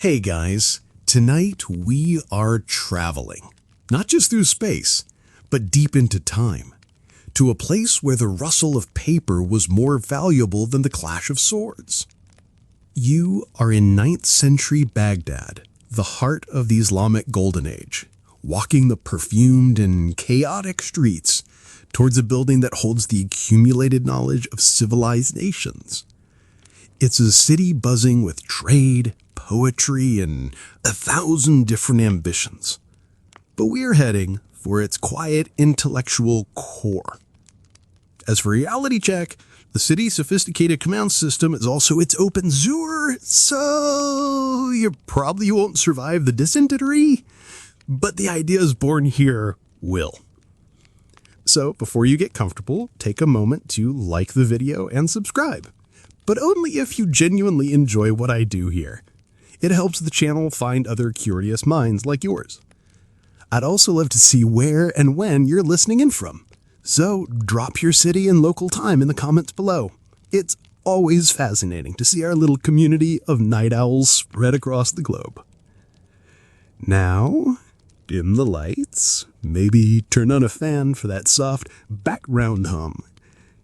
Hey guys, tonight we are traveling, not just through space, but deep into time, to a place where the rustle of paper was more valuable than the clash of swords. You are in 9th century Baghdad, the heart of the Islamic Golden Age, walking the perfumed and chaotic streets towards a building that holds the accumulated knowledge of civilized nations. It's a city buzzing with trade, poetry, and 1,000 different ambitions. But we're heading for its quiet intellectual core. As for reality check, the city's sophisticated command system is also its open sewer, so you probably won't survive the dysentery, but the ideas born here will. So before you get comfortable, take a moment to like the video and subscribe, but only if you genuinely enjoy what I do here. It helps the channel find other curious minds like yours. I'd also love to see where and when you're listening in from, so drop your city and local time in the comments below. It's always fascinating to see our little community of night owls spread across the globe. Now, dim the lights, maybe turn on a fan for that soft background hum,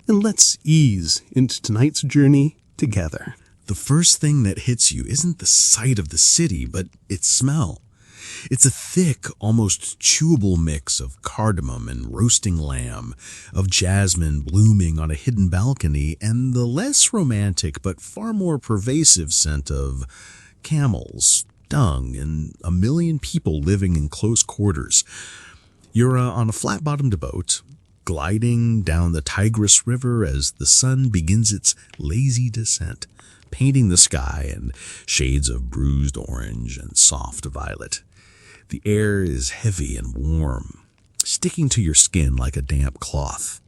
and let's ease into tonight's journey together. The first thing that hits you isn't the sight of the city, but its smell. It's a thick, almost chewable mix of cardamom and roasting lamb, of jasmine blooming on a hidden balcony, and the less romantic but far more pervasive scent of camels, dung, and a million people living in close quarters. You're on a flat-bottomed boat, gliding down the Tigris River as the sun begins its lazy descent, painting the sky in shades of bruised orange and soft violet. The air is heavy and warm, sticking to your skin like a damp cloth.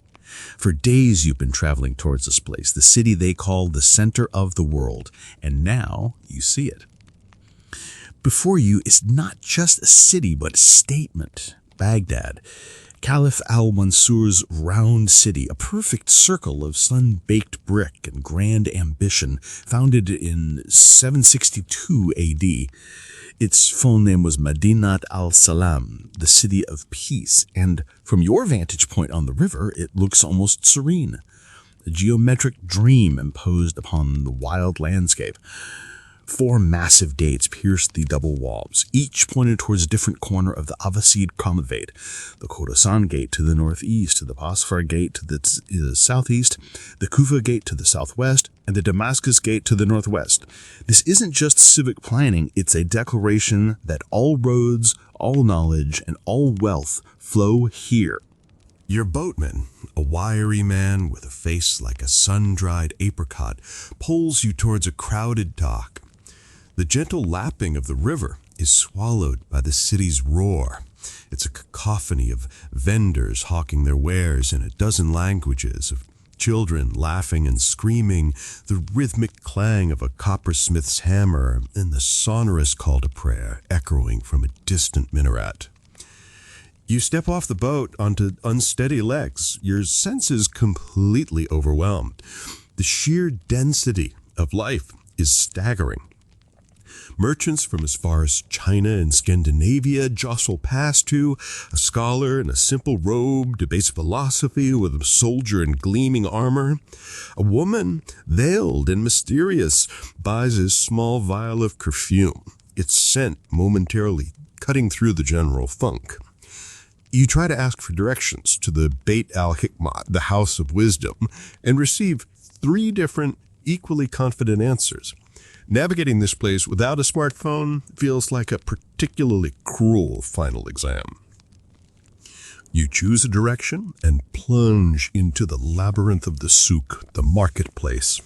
For days you've been traveling towards this place, the city they call the center of the world, and now you see it. Before you is not just a city, but a statement. Baghdad, Caliph al-Mansur's round city, a perfect circle of sun-baked brick and grand ambition, founded in 762 AD. Its full name was Madinat al-Salam, the city of peace, and from your vantage point on the river, it looks almost serene, a geometric dream imposed upon the wild landscape. 4 massive gates pierced the double walls, each pointed towards a different corner of the Abbasid Caliphate. The Khorasan gate to the northeast, the Bosphor gate to the southeast, the Kufa gate to the southwest, and the Damascus gate to the northwest. This isn't just civic planning, it's a declaration that all roads, all knowledge, and all wealth flow here. Your boatman, a wiry man with a face like a sun-dried apricot, pulls you towards a crowded dock. The gentle lapping of the river is swallowed by the city's roar. It's a cacophony of vendors hawking their wares in a dozen languages, of children laughing and screaming, the rhythmic clang of a coppersmith's hammer, and the sonorous call to prayer echoing from a distant minaret. You step off the boat onto unsteady legs, your senses completely overwhelmed. The sheer density of life is staggering. Merchants from as far as China and Scandinavia jostle past you. A scholar in a simple robe debates philosophy with a soldier in gleaming armor. A woman, veiled and mysterious, buys a small vial of perfume, its scent momentarily cutting through the general funk. You try to ask for directions to the Beit al-Hikmat, the House of Wisdom, and receive 3 different, equally confident answers. Navigating this place without a smartphone feels like a particularly cruel final exam. You choose a direction and plunge into the labyrinth of the souk, the marketplace.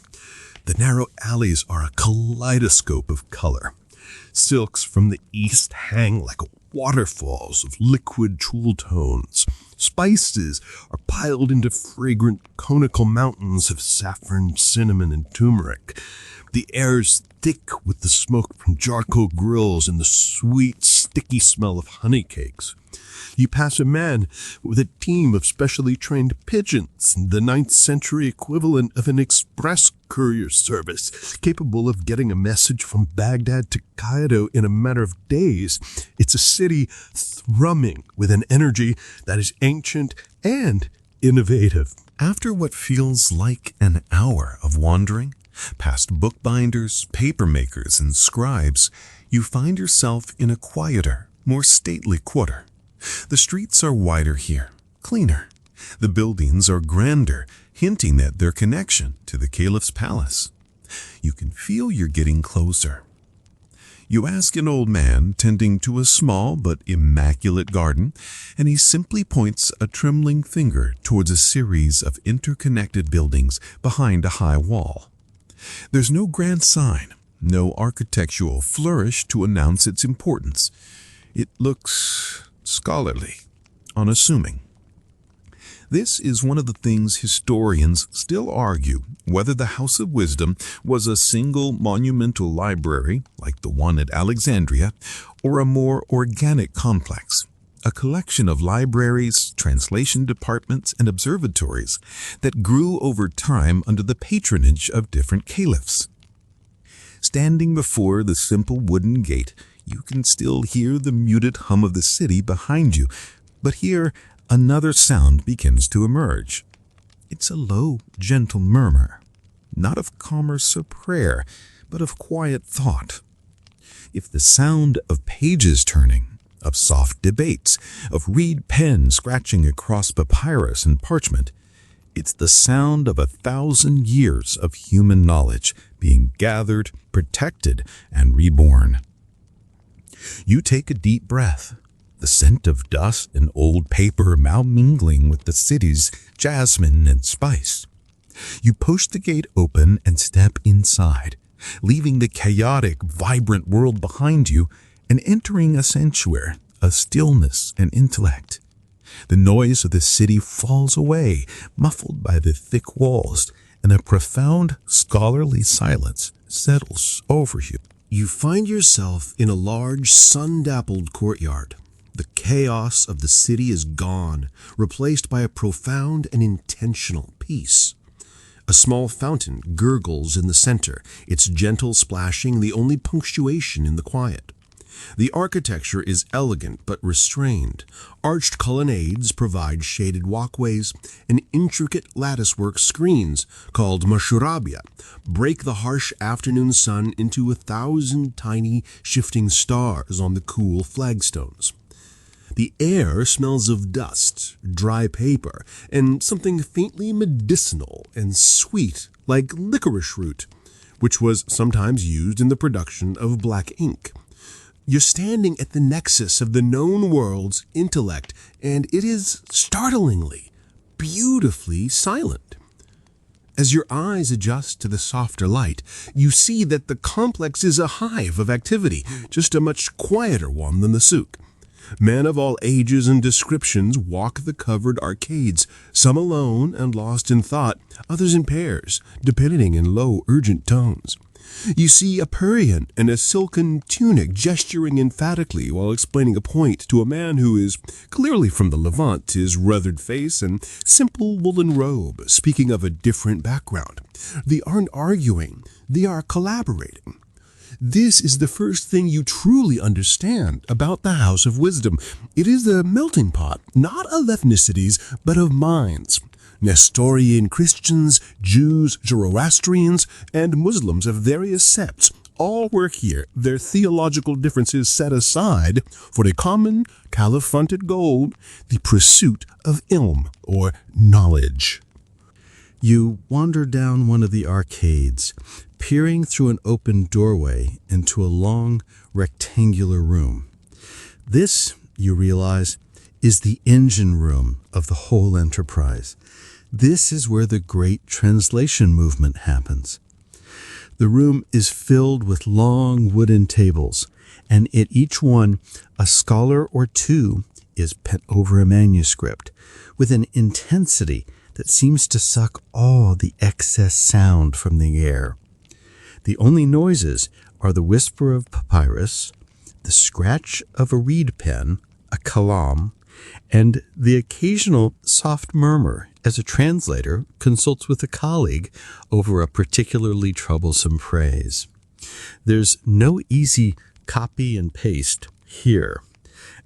The narrow alleys are a kaleidoscope of color. Silks from the east hang like waterfalls of liquid jewel tones. Spices are piled into fragrant conical mountains of saffron, cinnamon, and turmeric. The air's thick with the smoke from charcoal grills and the sweet sticky smell of honey cakes. You pass a man with a team of specially trained pigeons, the 9th century equivalent of an express courier service, capable of getting a message from Baghdad to Cairo in a matter of days. It's a city thrumming with an energy that is ancient and innovative. After what feels like an hour of wandering, past bookbinders, papermakers, and scribes, you find yourself in a quieter, more stately quarter. The streets are wider here, cleaner. The buildings are grander, hinting at their connection to the caliph's palace. You can feel you're getting closer. You ask an old man tending to a small but immaculate garden, and he simply points a trembling finger towards a series of interconnected buildings behind a high wall. There's no grand sign, no architectural flourish to announce its importance. It looks scholarly, unassuming. This is one of the things historians still argue, whether the House of Wisdom was a single monumental library, like the one at Alexandria, or a more organic complex, a collection of libraries, translation departments, and observatories that grew over time under the patronage of different caliphs. Standing before the simple wooden gate, you can still hear the muted hum of the city behind you, but here another sound begins to emerge. It's a low, gentle murmur, not of commerce or prayer, but of quiet thought. If the sound of pages turning, of soft debates, of reed pen scratching across papyrus and parchment, it's the sound of 1,000 years of human knowledge being gathered, protected, and reborn. You take a deep breath, the scent of dust and old paper mingling with the city's jasmine and spice. You push the gate open and step inside, leaving the chaotic, vibrant world behind you and entering a sanctuary of stillness and intellect. The noise of the city falls away, muffled by the thick walls, and a profound, scholarly silence settles over you. You find yourself in a large, sun-dappled courtyard. The chaos of the city is gone, replaced by a profound and intentional peace. A small fountain gurgles in the center, its gentle splashing the only punctuation in the quiet. The architecture is elegant but restrained. Arched colonnades provide shaded walkways, and intricate latticework screens, called mashurabia, break the harsh afternoon sun into 1,000 tiny, shifting stars on the cool flagstones. The air smells of dust, dry paper, and something faintly medicinal and sweet like licorice root, which was sometimes used in the production of black ink. You're standing at the nexus of the known world's intellect, and it is startlingly, beautifully silent. As your eyes adjust to the softer light, you see that the complex is a hive of activity, just a much quieter one than the souk. Men of all ages and descriptions walk the covered arcades, some alone and lost in thought, others in pairs, debating in low, urgent tones. You see a Purian in a silken tunic gesturing emphatically while explaining a point to a man who is clearly from the Levant, his weathered face and simple woolen robe, speaking of a different background. They aren't arguing, they are collaborating. This is the first thing you truly understand about the House of Wisdom. It is the melting pot, not of ethnicities, but of minds. Nestorian Christians, Jews, Zoroastrians, and Muslims of various septs all work here, their theological differences set aside for a common, caliph-fronted goal, the pursuit of ilm, or knowledge. You wander down one of the arcades, peering through an open doorway into a long, rectangular room. This, you realize, is the engine room of the whole enterprise. This is where the great translation movement happens. The room is filled with long wooden tables, and at each one, a scholar or two is bent over a manuscript with an intensity that seems to suck all the excess sound from the air. The only noises are the whisper of papyrus, the scratch of a reed pen, a kalam, and the occasional soft murmur as a translator consults with a colleague over a particularly troublesome phrase. There's no easy copy and paste here.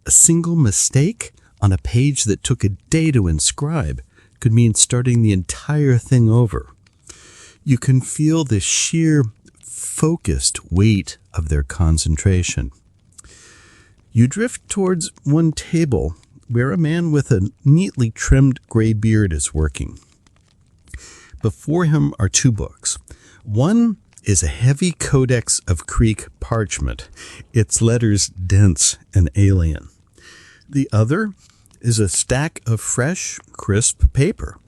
A single mistake on a page that took a day to inscribe could mean starting the entire thing over. You can feel the sheer focused weight of their concentration. You drift towards one table where a man with a neatly trimmed gray beard is working. Before him are two books. One is a heavy codex of Greek parchment, its letters dense and alien. The other is a stack of fresh, crisp paper,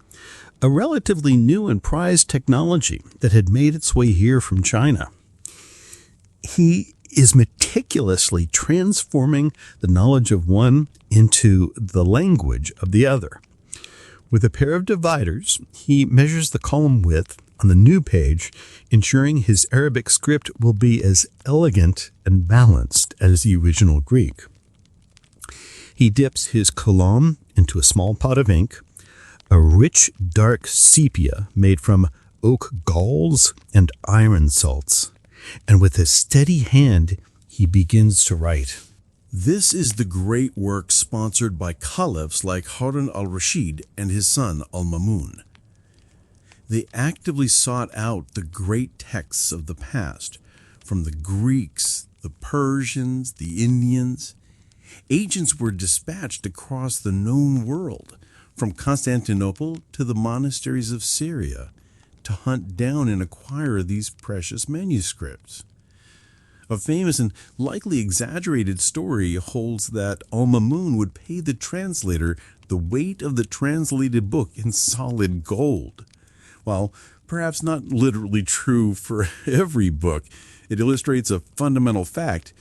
a relatively new and prized technology that had made its way here from China. He is meticulously transforming the knowledge of one into the language of the other. With a pair of dividers, he measures the column width on the new page, ensuring his Arabic script will be as elegant and balanced as the original Greek. He dips his kalam into a small pot of ink, a rich dark sepia made from oak galls and iron salts, and with a steady hand he begins to write. This is the great work sponsored by caliphs like Harun al-Rashid and his son al-Mamun. They actively sought out the great texts of the past, from the Greeks, the Persians, the Indians. Agents were dispatched across the known world, from Constantinople to the monasteries of Syria, to hunt down and acquire these precious manuscripts. A famous and likely exaggerated story holds that al-Mamun would pay the translator the weight of the translated book in solid gold. While perhaps not literally true for every book, it illustrates a fundamental fact.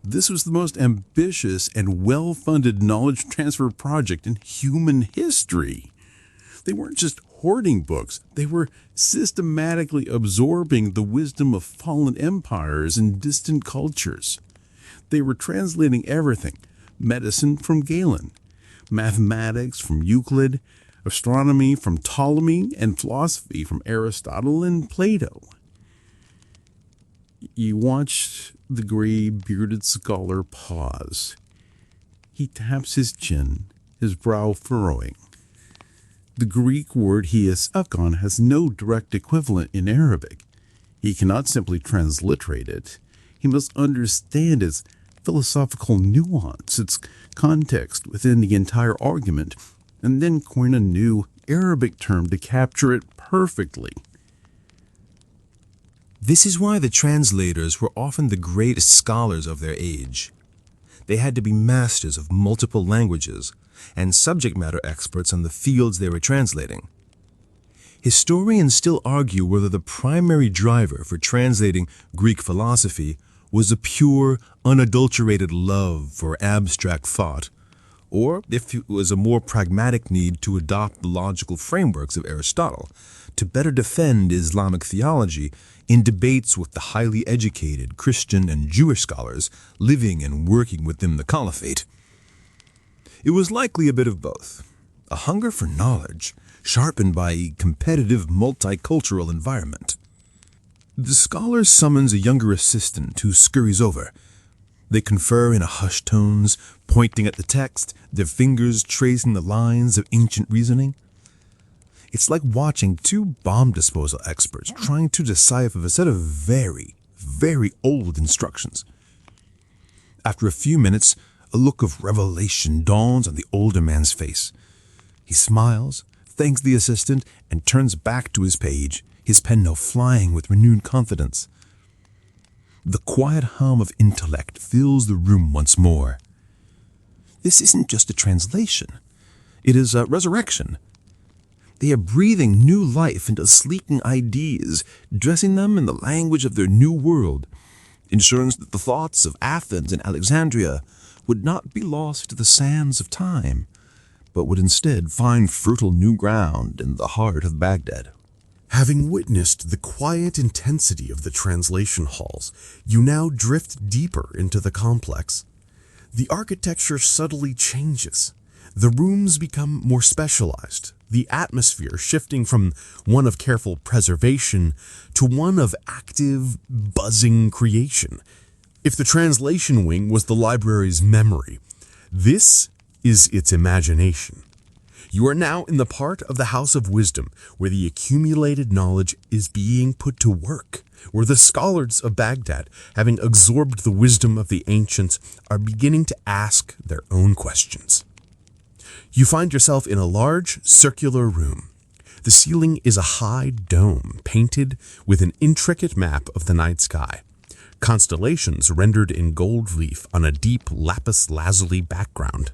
This was the most ambitious and well-funded knowledge transfer project in human history. They weren't just hoarding books, they were systematically absorbing the wisdom of fallen empires and distant cultures. They were translating everything: medicine from Galen, mathematics from Euclid, astronomy from Ptolemy, and philosophy from Aristotle and Plato. You watch the gray bearded scholar pause. He taps his chin, his brow furrowing. The Greek word he is stuck on has no direct equivalent in Arabic. He cannot simply transliterate it. He must understand its philosophical nuance, its context within the entire argument, and then coin a new Arabic term to capture it perfectly. This is why the translators were often the greatest scholars of their age. They had to be masters of multiple languages and subject matter experts on the fields they were translating. Historians still argue whether the primary driver for translating Greek philosophy was a pure, unadulterated love for abstract thought, or if it was a more pragmatic need to adopt the logical frameworks of Aristotle to better defend Islamic theology in debates with the highly educated Christian and Jewish scholars living and working within the caliphate. It was likely a bit of both, a hunger for knowledge sharpened by a competitive multicultural environment. The scholar summons a younger assistant who scurries over. They confer in a hushed tones, pointing at the text, their fingers tracing the lines of ancient reasoning. It's like watching two bomb disposal experts trying to decipher a set of very, very old instructions. After a few minutes, a look of revelation dawns on the older man's face. He smiles, thanks the assistant, and turns back to his page, his pen now flying with renewed confidence. The quiet hum of intellect fills the room once more. This isn't just a translation. It is a resurrection. They are breathing new life into sleeping ideas, dressing them in the language of their new world, ensuring that the thoughts of Athens and Alexandria would not be lost to the sands of time, but would instead find fertile new ground in the heart of Baghdad. Having witnessed the quiet intensity of the translation halls, you now drift deeper into the complex. The architecture subtly changes. The rooms become more specialized, the atmosphere shifting from one of careful preservation to one of active, buzzing creation. If the translation wing was the library's memory, this is its imagination. You are now in the part of the House of Wisdom where the accumulated knowledge is being put to work, where the scholars of Baghdad, having absorbed the wisdom of the ancients, are beginning to ask their own questions. You find yourself in a large, circular room. The ceiling is a high dome painted with an intricate map of the night sky. Constellations rendered in gold leaf on a deep lapis lazuli background.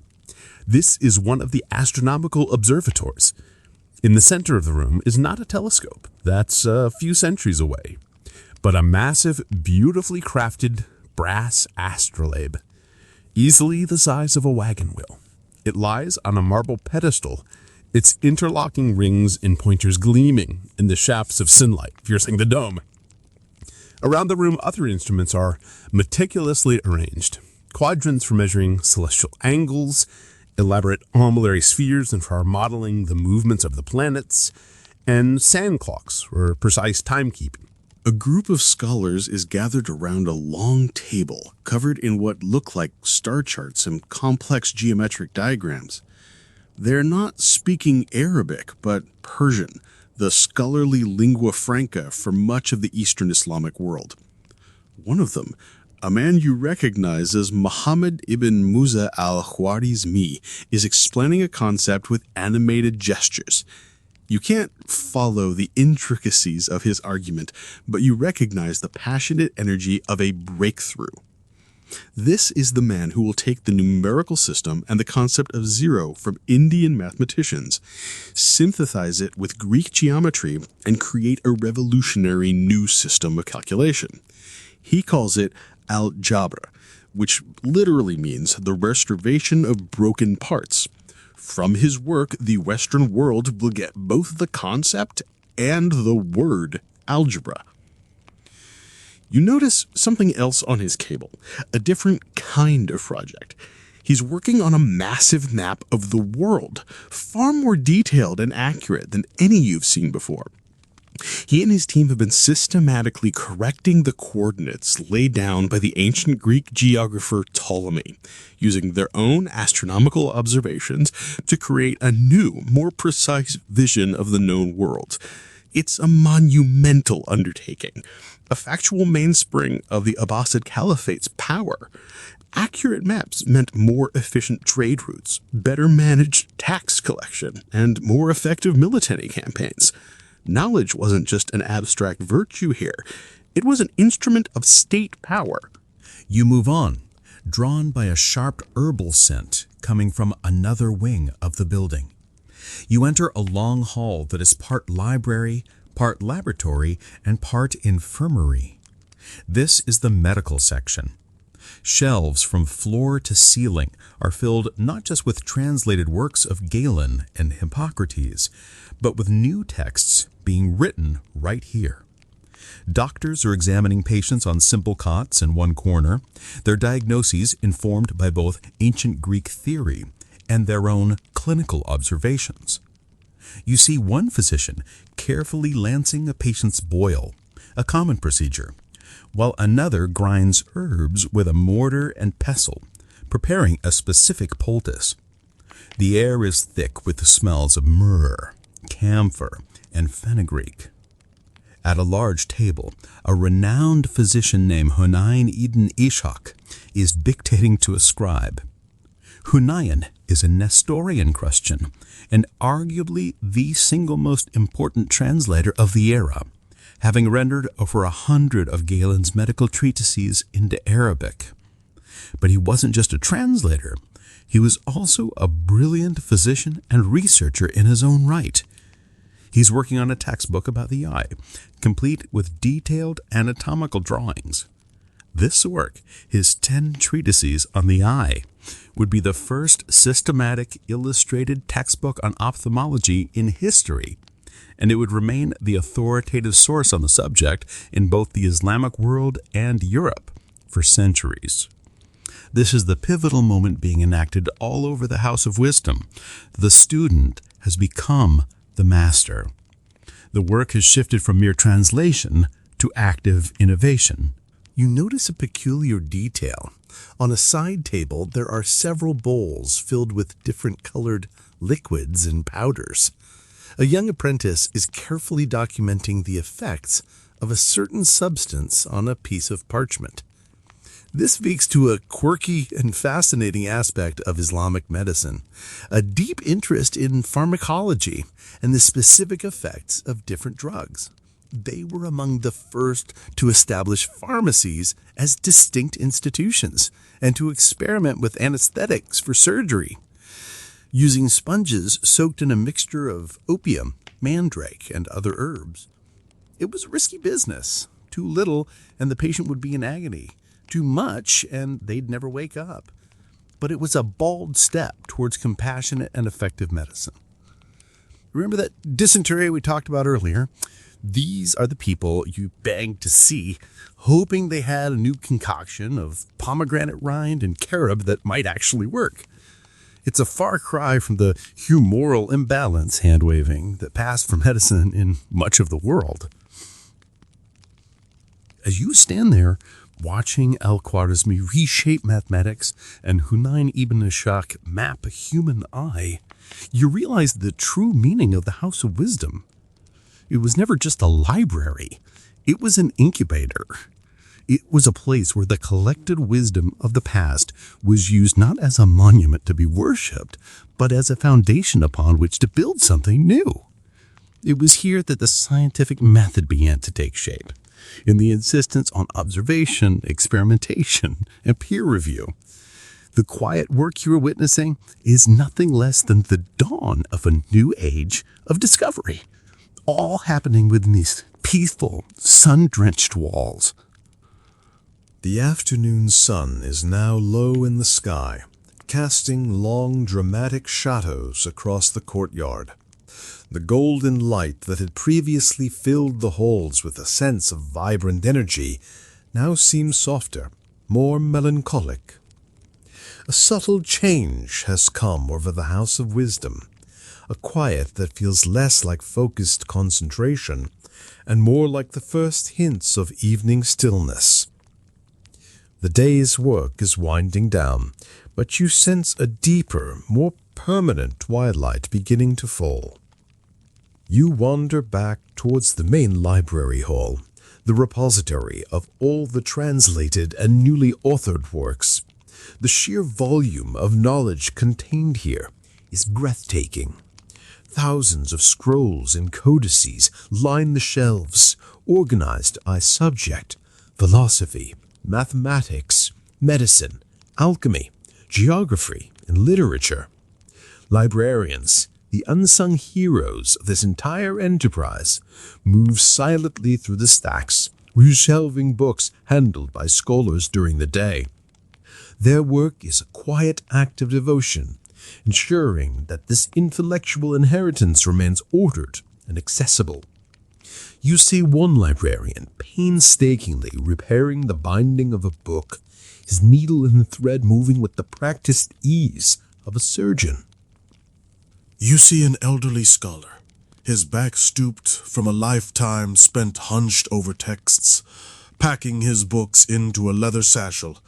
This is one of the astronomical observatories. In the center of the room is not a telescope, that's a few centuries away, but a massive, beautifully crafted brass astrolabe, easily the size of a wagon wheel. It lies on a marble pedestal, its interlocking rings and pointers gleaming in the shafts of sunlight piercing the dome. Around the room, other instruments are meticulously arranged. Quadrants for measuring celestial angles, elaborate armillary spheres and for modeling the movements of the planets, and sand clocks for precise timekeeping. A group of scholars is gathered around a long table covered in what look like star charts and complex geometric diagrams. They're not speaking Arabic, but Persian, the scholarly lingua franca for much of the Eastern Islamic world. One of them, a man you recognize as Muhammad ibn Musa al-Khwarizmi, is explaining a concept with animated gestures. You can't follow the intricacies of his argument, but you recognize the passionate energy of a breakthrough. This is the man who will take the numerical system and the concept of zero from Indian mathematicians, synthesize it with Greek geometry, and create a revolutionary new system of calculation. He calls it al-Jabr, which literally means the restoration of broken parts. From his work, the Western world will get both the concept and the word algebra. You notice something else on his cable, a different kind of project. He's working on a massive map of the world, far more detailed and accurate than any you've seen before. He and his team have been systematically correcting the coordinates laid down by the ancient Greek geographer Ptolemy, using their own astronomical observations to create a new, more precise vision of the known world. It's a monumental undertaking, a factual mainspring of the Abbasid Caliphate's power. Accurate maps meant more efficient trade routes, better managed tax collection, and more effective military campaigns. Knowledge wasn't just an abstract virtue here. It was an instrument of state power. You move on, drawn by a sharp herbal scent coming from another wing of the building. You enter a long hall that is part library, part laboratory, and part infirmary. This is the medical section. Shelves from floor to ceiling are filled not just with translated works of Galen and Hippocrates, but with new texts being written right here. Doctors are examining patients on simple cots in one corner, their diagnoses informed by both ancient Greek theory and their own clinical observations. You see one physician carefully lancing a patient's boil, a common procedure, while another grinds herbs with a mortar and pestle, preparing a specific poultice. The air is thick with the smells of myrrh, camphor, and fenugreek. At a large table, a renowned physician named Hunayn ibn Ishaq is dictating to a scribe. Hunayn is a Nestorian Christian and arguably the single most important translator of the era, having rendered over 100 of Galen's medical treatises into Arabic. But he wasn't just a translator, he was also a brilliant physician and researcher in his own right. He's working on a textbook about the eye, complete with detailed anatomical drawings. This work, his 10 treatises on the eye, would be the first systematic illustrated textbook on ophthalmology in history, and it would remain the authoritative source on the subject in both the Islamic world and Europe for centuries. This is the pivotal moment being enacted all over the House of Wisdom. The student has become the master. The work has shifted from mere translation to active innovation. You notice a peculiar detail. On a side table, there are several bowls filled with different colored liquids and powders. A young apprentice is carefully documenting the effects of a certain substance on a piece of parchment. This speaks to a quirky and fascinating aspect of Islamic medicine, a deep interest in pharmacology and the specific effects of different drugs. They were among the first to establish pharmacies as distinct institutions and to experiment with anesthetics for surgery, using sponges soaked in a mixture of opium, mandrake, and other herbs. It was risky business. Too little, and the patient would be in agony. Too much, and they'd never wake up. But it was a bold step towards compassionate and effective medicine. Remember that dysentery we talked about earlier? These are the people you begged to see, hoping they had a new concoction of pomegranate rind and carob that might actually work. It's a far cry from the humoral imbalance hand-waving that passed for medicine in much of the world. As you stand there, watching Al-Khwarizmi reshape mathematics and Hunayn ibn Ishaq map a human eye, you realize the true meaning of the House of Wisdom. It was never just a library. It was an incubator. It was a place where the collected wisdom of the past was used not as a monument to be worshipped, but as a foundation upon which to build something new. It was here that the scientific method began to take shape, in the insistence on observation, experimentation, and peer review. The quiet work you are witnessing is nothing less than the dawn of a new age of discovery, all happening within these peaceful, sun-drenched walls. The afternoon sun is now low in the sky, casting long, dramatic shadows across the courtyard. The golden light that had previously filled the halls with a sense of vibrant energy now seems softer, more melancholic. A subtle change has come over the House of Wisdom, a quiet that feels less like focused concentration and more like the first hints of evening stillness. The day's work is winding down, but you sense a deeper, more permanent twilight beginning to fall. You wander back towards the main library hall, the repository of all the translated and newly authored works. The sheer volume of knowledge contained here is breathtaking. Thousands of scrolls and codices line the shelves, organized by subject, philosophy, mathematics, medicine, alchemy, geography, and literature. Librarians, the unsung heroes of this entire enterprise, move silently through the stacks, reshelving books handled by scholars during the day. Their work is a quiet act of devotion, ensuring that this intellectual inheritance remains ordered and accessible. You see one librarian painstakingly repairing the binding of a book, his needle and thread moving with the practiced ease of a surgeon. You see an elderly scholar, his back stooped from a lifetime spent hunched over texts, packing his books into a leather satchel.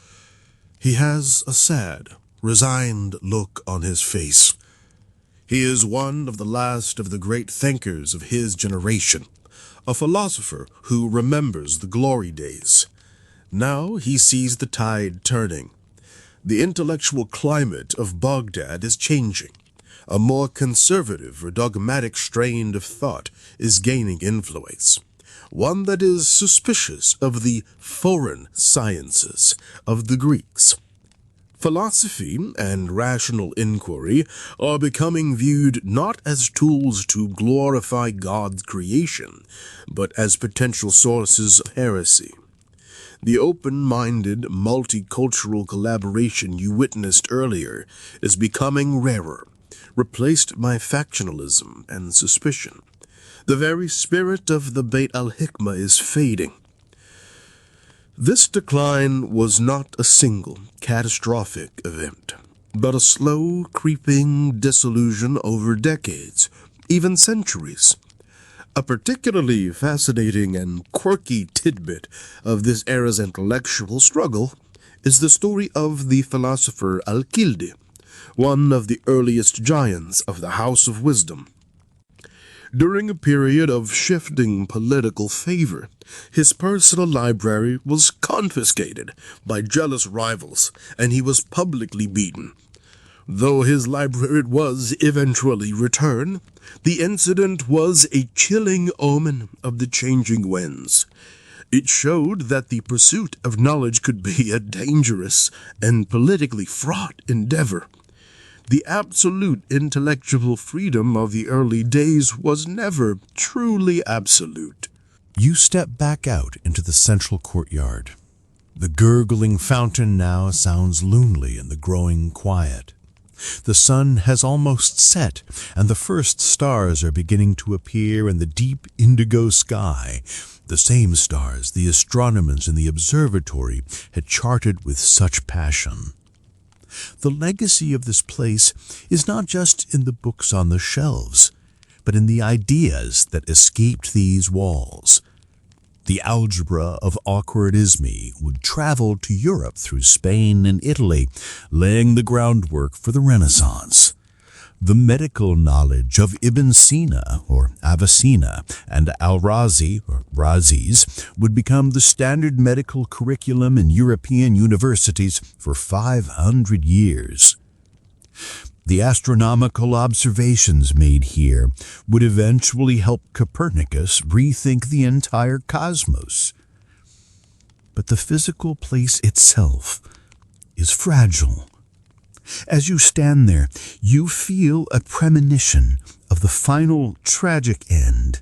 He has a sad, resigned look on his face. He is one of the last of the great thinkers of his generation, a philosopher who remembers the glory days. Now he sees the tide turning. The intellectual climate of Baghdad is changing. A more conservative or dogmatic strain of thought is gaining influence, one that is suspicious of the foreign sciences of the Greeks. Philosophy and rational inquiry are becoming viewed not as tools to glorify God's creation, but as potential sources of heresy. The open-minded, multicultural collaboration you witnessed earlier is becoming rarer, replaced by factionalism and suspicion. The very spirit of the Beit al-Hikmah is fading. This decline was not a single, catastrophic event, but a slow, creeping disillusion over decades, even centuries. A particularly fascinating and quirky tidbit of this era's intellectual struggle is the story of the philosopher Al-Kildi, one of the earliest giants of the House of Wisdom. During a period of shifting political favor, his personal library was confiscated by jealous rivals, and he was publicly beaten. Though his library was eventually returned, the incident was a chilling omen of the changing winds. It showed that the pursuit of knowledge could be a dangerous and politically fraught endeavor. The absolute intellectual freedom of the early days was never truly absolute. You step back out into the central courtyard. The gurgling fountain now sounds lonely in the growing quiet. The sun has almost set, and the first stars are beginning to appear in the deep indigo sky, the same stars the astronomers in the observatory had charted with such passion. The legacy of this place is not just in the books on the shelves, but in the ideas that escaped these walls. The algebra of Al-Khwarizmi would travel to Europe through Spain and Italy, laying the groundwork for the Renaissance. The medical knowledge of Ibn Sina, or Avicenna, and Al-Razi, or Razis, would become the standard medical curriculum in European universities for 500 years. The astronomical observations made here would eventually help Copernicus rethink the entire cosmos. But the physical place itself is fragile. As you stand there, you feel a premonition of the final tragic end.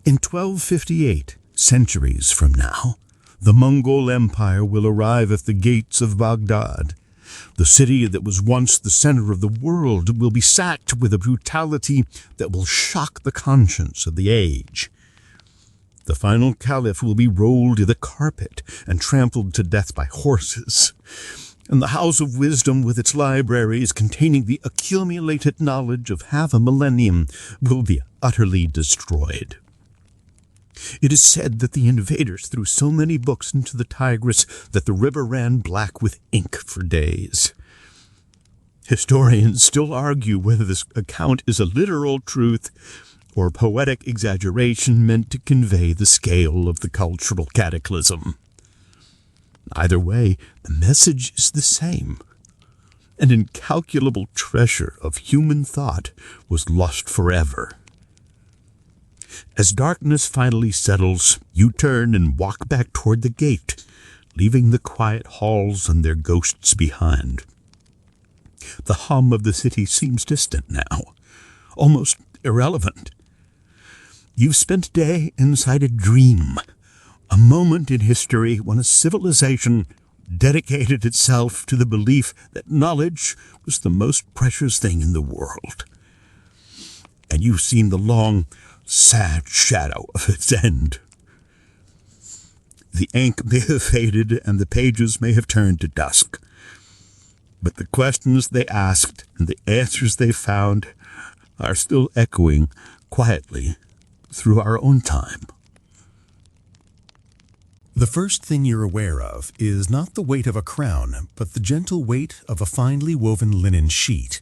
In 1258, centuries from now, the Mongol Empire will arrive at the gates of Baghdad. The city that was once the center of the world will be sacked with a brutality that will shock the conscience of the age. The final caliph will be rolled in the carpet and trampled to death by horses. And the House of Wisdom, with its libraries containing the accumulated knowledge of half a millennium, will be utterly destroyed. It is said that the invaders threw so many books into the Tigris that the river ran black with ink for days. Historians still argue whether this account is a literal truth or poetic exaggeration meant to convey the scale of the cultural cataclysm. Either way, the message is the same. An incalculable treasure of human thought was lost forever. As darkness finally settles, you turn and walk back toward the gate, leaving the quiet halls and their ghosts behind. The hum of the city seems distant now, almost irrelevant. You've spent a day inside a dream, a moment in history when a civilization dedicated itself to the belief that knowledge was the most precious thing in the world. And you've seen the long, sad shadow of its end. The ink may have faded and the pages may have turned to dusk, but the questions they asked and the answers they found are still echoing quietly through our own time. The first thing you're aware of is not the weight of a crown, but the gentle weight of a finely woven linen sheet.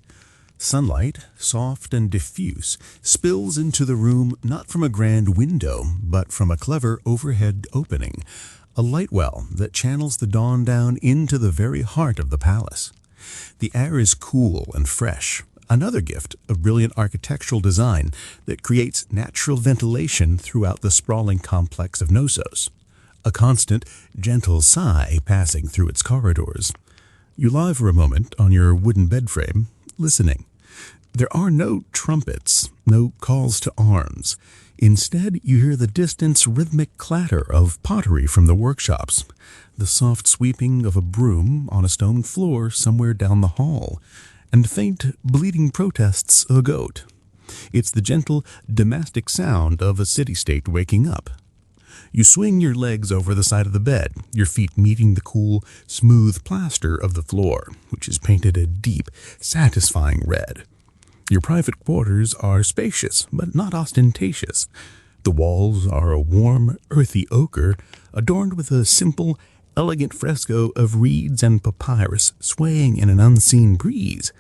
Sunlight, soft and diffuse, spills into the room not from a grand window, but from a clever overhead opening, a light well that channels the dawn down into the very heart of the palace. The air is cool and fresh, another gift of brilliant architectural design that creates natural ventilation throughout the sprawling complex of Knossos. A constant, gentle sigh passing through its corridors. You lie for a moment on your wooden bed frame, listening. There are no trumpets, no calls to arms. Instead, you hear the distant rhythmic clatter of pottery from the workshops, the soft sweeping of a broom on a stone floor somewhere down the hall, and faint, bleating protests of a goat. It's the gentle, domestic sound of a city-state waking up. You swing your legs over the side of the bed, your feet meeting the cool, smooth plaster of the floor, which is painted a deep, satisfying red. Your private quarters are spacious, but not ostentatious. The walls are a warm, earthy ochre, adorned with a simple, elegant fresco of reeds and papyrus swaying in an unseen breeze.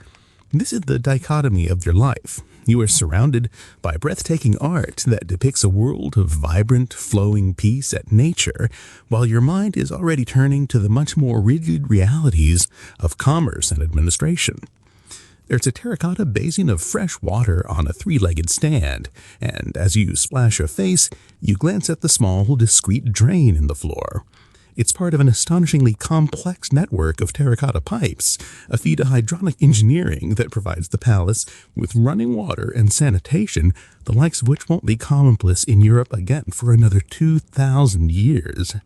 This is the dichotomy of your life. You are surrounded by breathtaking art that depicts a world of vibrant, flowing peace at nature, while your mind is already turning to the much more rigid realities of commerce and administration. There's a terracotta basin of fresh water on a three-legged stand, and as you splash your face, you glance at the small, discreet drain in the floor. It's part of an astonishingly complex network of terracotta pipes, a feat of hydronic engineering that provides the palace with running water and sanitation, the likes of which won't be commonplace in Europe again for another 2,000 years.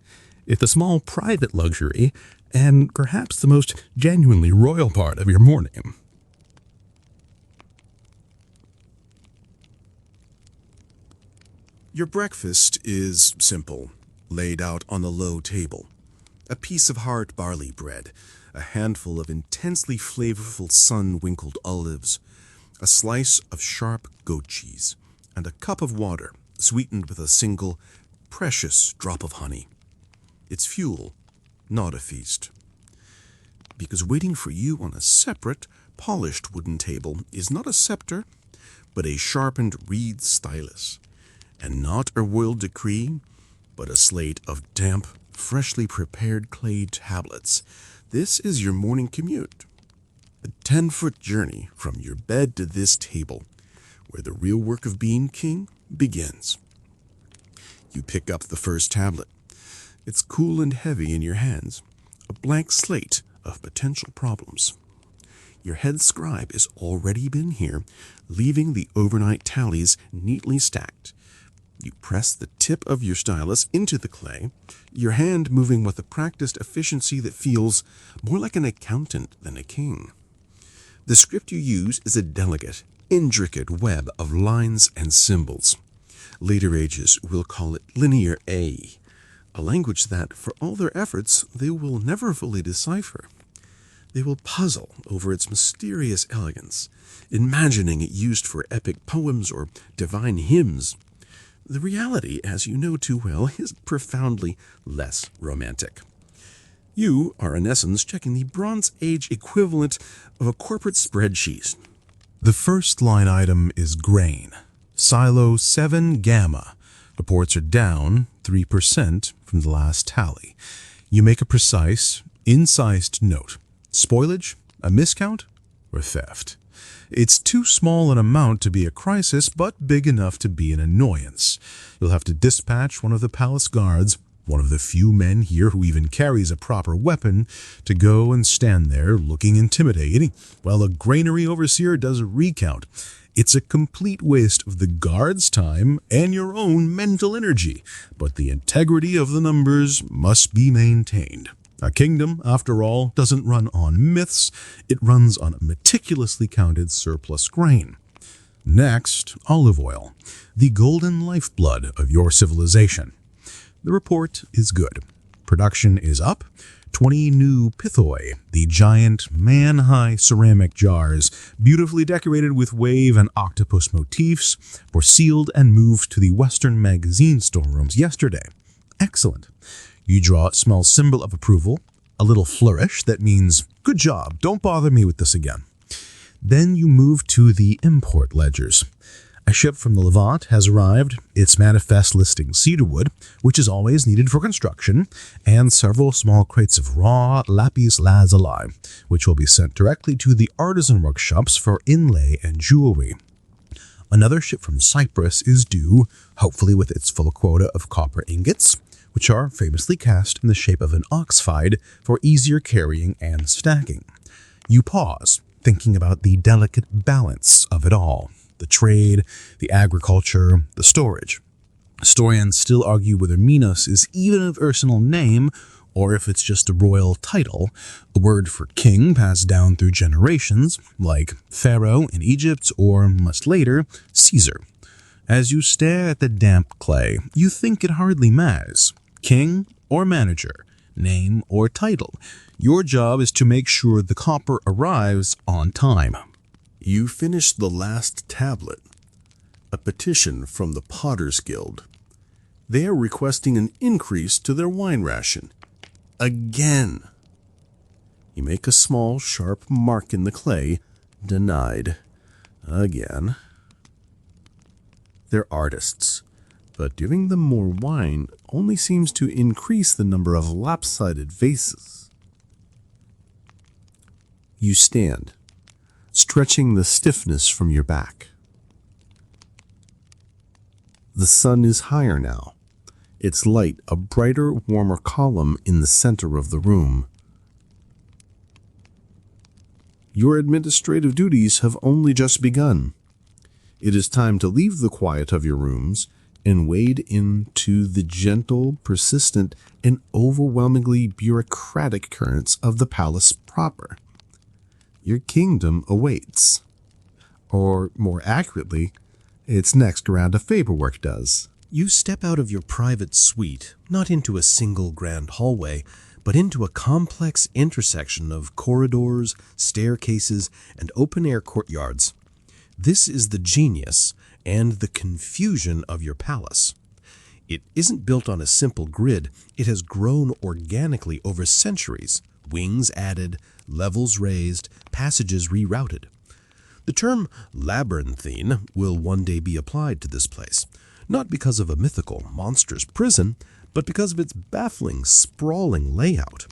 It's a small private luxury, and perhaps the most genuinely royal part of your morning. Your breakfast is simple, laid out on the low table. A piece of hard barley bread, a handful of intensely flavorful sun-winkled olives, a slice of sharp goat cheese, and a cup of water sweetened with a single, precious drop of honey. It's fuel, not a feast. Because waiting for you on a separate, polished wooden table is not a scepter, but a sharpened reed stylus, and not a royal decree, but a slate of damp, freshly prepared clay tablets. This is your morning commute. A 10-foot journey from your bed to this table, where the real work of being king begins. You pick up the first tablet. It's cool and heavy in your hands, a blank slate of potential problems. Your head scribe has already been here, leaving the overnight tallies neatly stacked. You press the tip of your stylus into the clay, your hand moving with a practiced efficiency that feels more like an accountant than a king. The script you use is a delicate, intricate web of lines and symbols. Later ages will call it Linear A, a language that, for all their efforts, they will never fully decipher. They will puzzle over its mysterious elegance, imagining it used for epic poems or divine hymns. The reality, as you know too well, is profoundly less romantic. You are in essence checking the Bronze Age equivalent of a corporate spreadsheet. The first line item is grain. Silo 7 Gamma. Reports are down 3% from the last tally. You make a precise, incised note. Spoilage, a miscount, or theft. It's too small an amount to be a crisis, but big enough to be an annoyance. You'll have to dispatch one of the palace guards, one of the few men here who even carries a proper weapon, to go and stand there looking intimidating while a granary overseer does a recount. It's a complete waste of the guard's time and your own mental energy, but the integrity of the numbers must be maintained. A kingdom, after all, doesn't run on myths, it runs on meticulously counted surplus grain. Next, olive oil, the golden lifeblood of your civilization. The report is good. Production is up. 20 new pithoi, the giant, man-high ceramic jars, beautifully decorated with wave and octopus motifs, were sealed and moved to the Western magazine storerooms yesterday. Excellent. You draw a small symbol of approval, a little flourish that means, good job, don't bother me with this again. Then you move to the import ledgers. A ship from the Levant has arrived, its manifest listing cedarwood, which is always needed for construction, and several small crates of raw lapis lazuli, which will be sent directly to the artisan workshops for inlay and jewelry. Another ship from Cyprus is due, hopefully with its full quota of copper ingots, which are famously cast in the shape of an oxhide for easier carrying and stacking. You pause, thinking about the delicate balance of it all. The trade, the agriculture, the storage. Historians still argue whether Minos is even of Ursynal name or if it's just a royal title, a word for king passed down through generations, like Pharaoh in Egypt or, much later, Caesar. As you stare at the damp clay, you think it hardly matters. King or manager, name or title. Your job is to make sure the copper arrives on time. You finish the last tablet, a petition from the Potter's Guild. They are requesting an increase to their wine ration. Again. You make a small, sharp mark in the clay. Denied. Again. They're artists, but giving them more wine only seems to increase the number of lopsided vases. You stand, stretching the stiffness from your back. The sun is higher now, its light a brighter, warmer column in the center of the room. Your administrative duties have only just begun. It is time to leave the quiet of your rooms and wade into the gentle, persistent, and overwhelmingly bureaucratic currents of the palace proper. Your kingdom awaits. Or, more accurately, its next round of paperwork does. You step out of your private suite, not into a single grand hallway, but into a complex intersection of corridors, staircases, and open-air courtyards. This is the genius and the confusion of your palace. It isn't built on a simple grid. It has grown organically over centuries, wings added, levels raised, passages rerouted. The term labyrinthine will one day be applied to this place, not because of a mythical, monstrous prison, but because of its baffling, sprawling layout.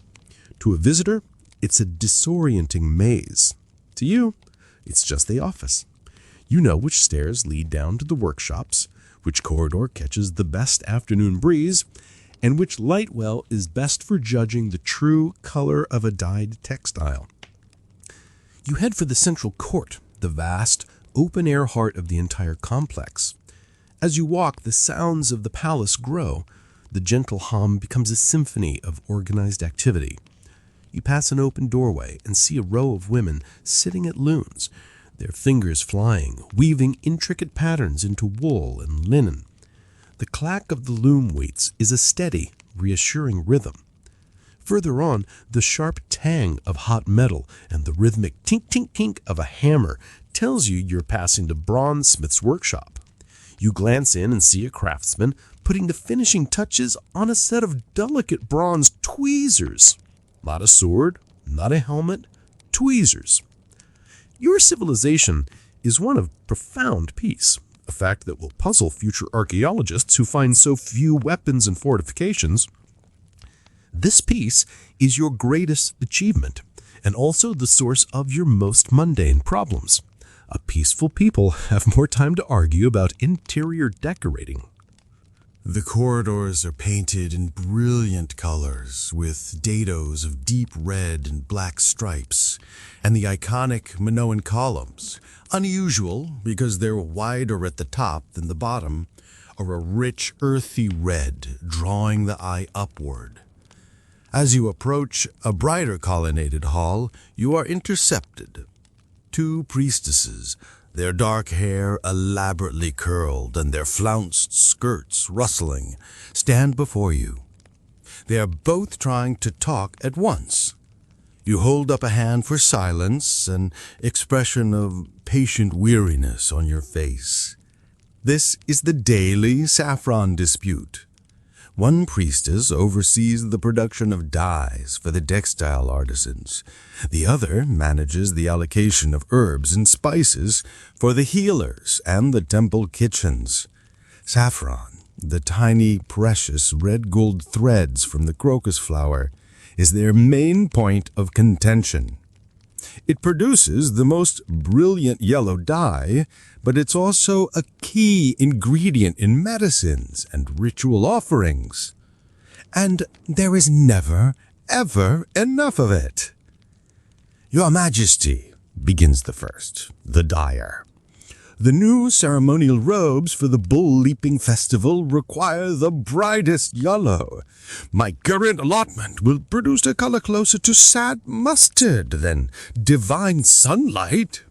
To a visitor, it's a disorienting maze. To you, it's just the office. You know which stairs lead down to the workshops, which corridor catches the best afternoon breeze, and which light well is best for judging the true color of a dyed textile. You head for the central court, the vast, open-air heart of the entire complex. As you walk, the sounds of the palace grow. The gentle hum becomes a symphony of organized activity. You pass an open doorway and see a row of women sitting at looms, their fingers flying, weaving intricate patterns into wool and linen. The clack of the loom weights is a steady, reassuring rhythm. Further on, the sharp tang of hot metal and the rhythmic tink-tink-tink of a hammer tells you you're passing the bronzesmith's workshop. You glance in and see a craftsman putting the finishing touches on a set of delicate bronze tweezers. Not a sword, not a helmet, tweezers. Your civilization is one of profound peace, a fact that will puzzle future archaeologists who find so few weapons and fortifications. This peace is your greatest achievement, and also the source of your most mundane problems. A peaceful people have more time to argue about interior decorating. The corridors are painted in brilliant colors, with dados of deep red and black stripes, and the iconic Minoan columns, unusual because they're wider at the top than the bottom, are a rich, earthy red, drawing the eye upward. As you approach a brighter colonnaded hall, you are intercepted. Two priestesses, their dark hair elaborately curled and their flounced skirts rustling, stand before you. They are both trying to talk at once. You hold up a hand for silence, an expression of patient weariness on your face. This is the daily saffron dispute. One priestess oversees the production of dyes for the textile artisans. The other manages the allocation of herbs and spices for the healers and the temple kitchens. Saffron, the tiny, precious red gold threads from the crocus flower, is their main point of contention. It produces the most brilliant yellow dye, but it's also a key ingredient in medicines and ritual offerings. And there is never, ever enough of it. "Your Majesty," begins the first, the dyer, The new ceremonial robes for the bull-leaping festival require the brightest yellow. My current allotment will produce a color closer to sad mustard than divine sunlight.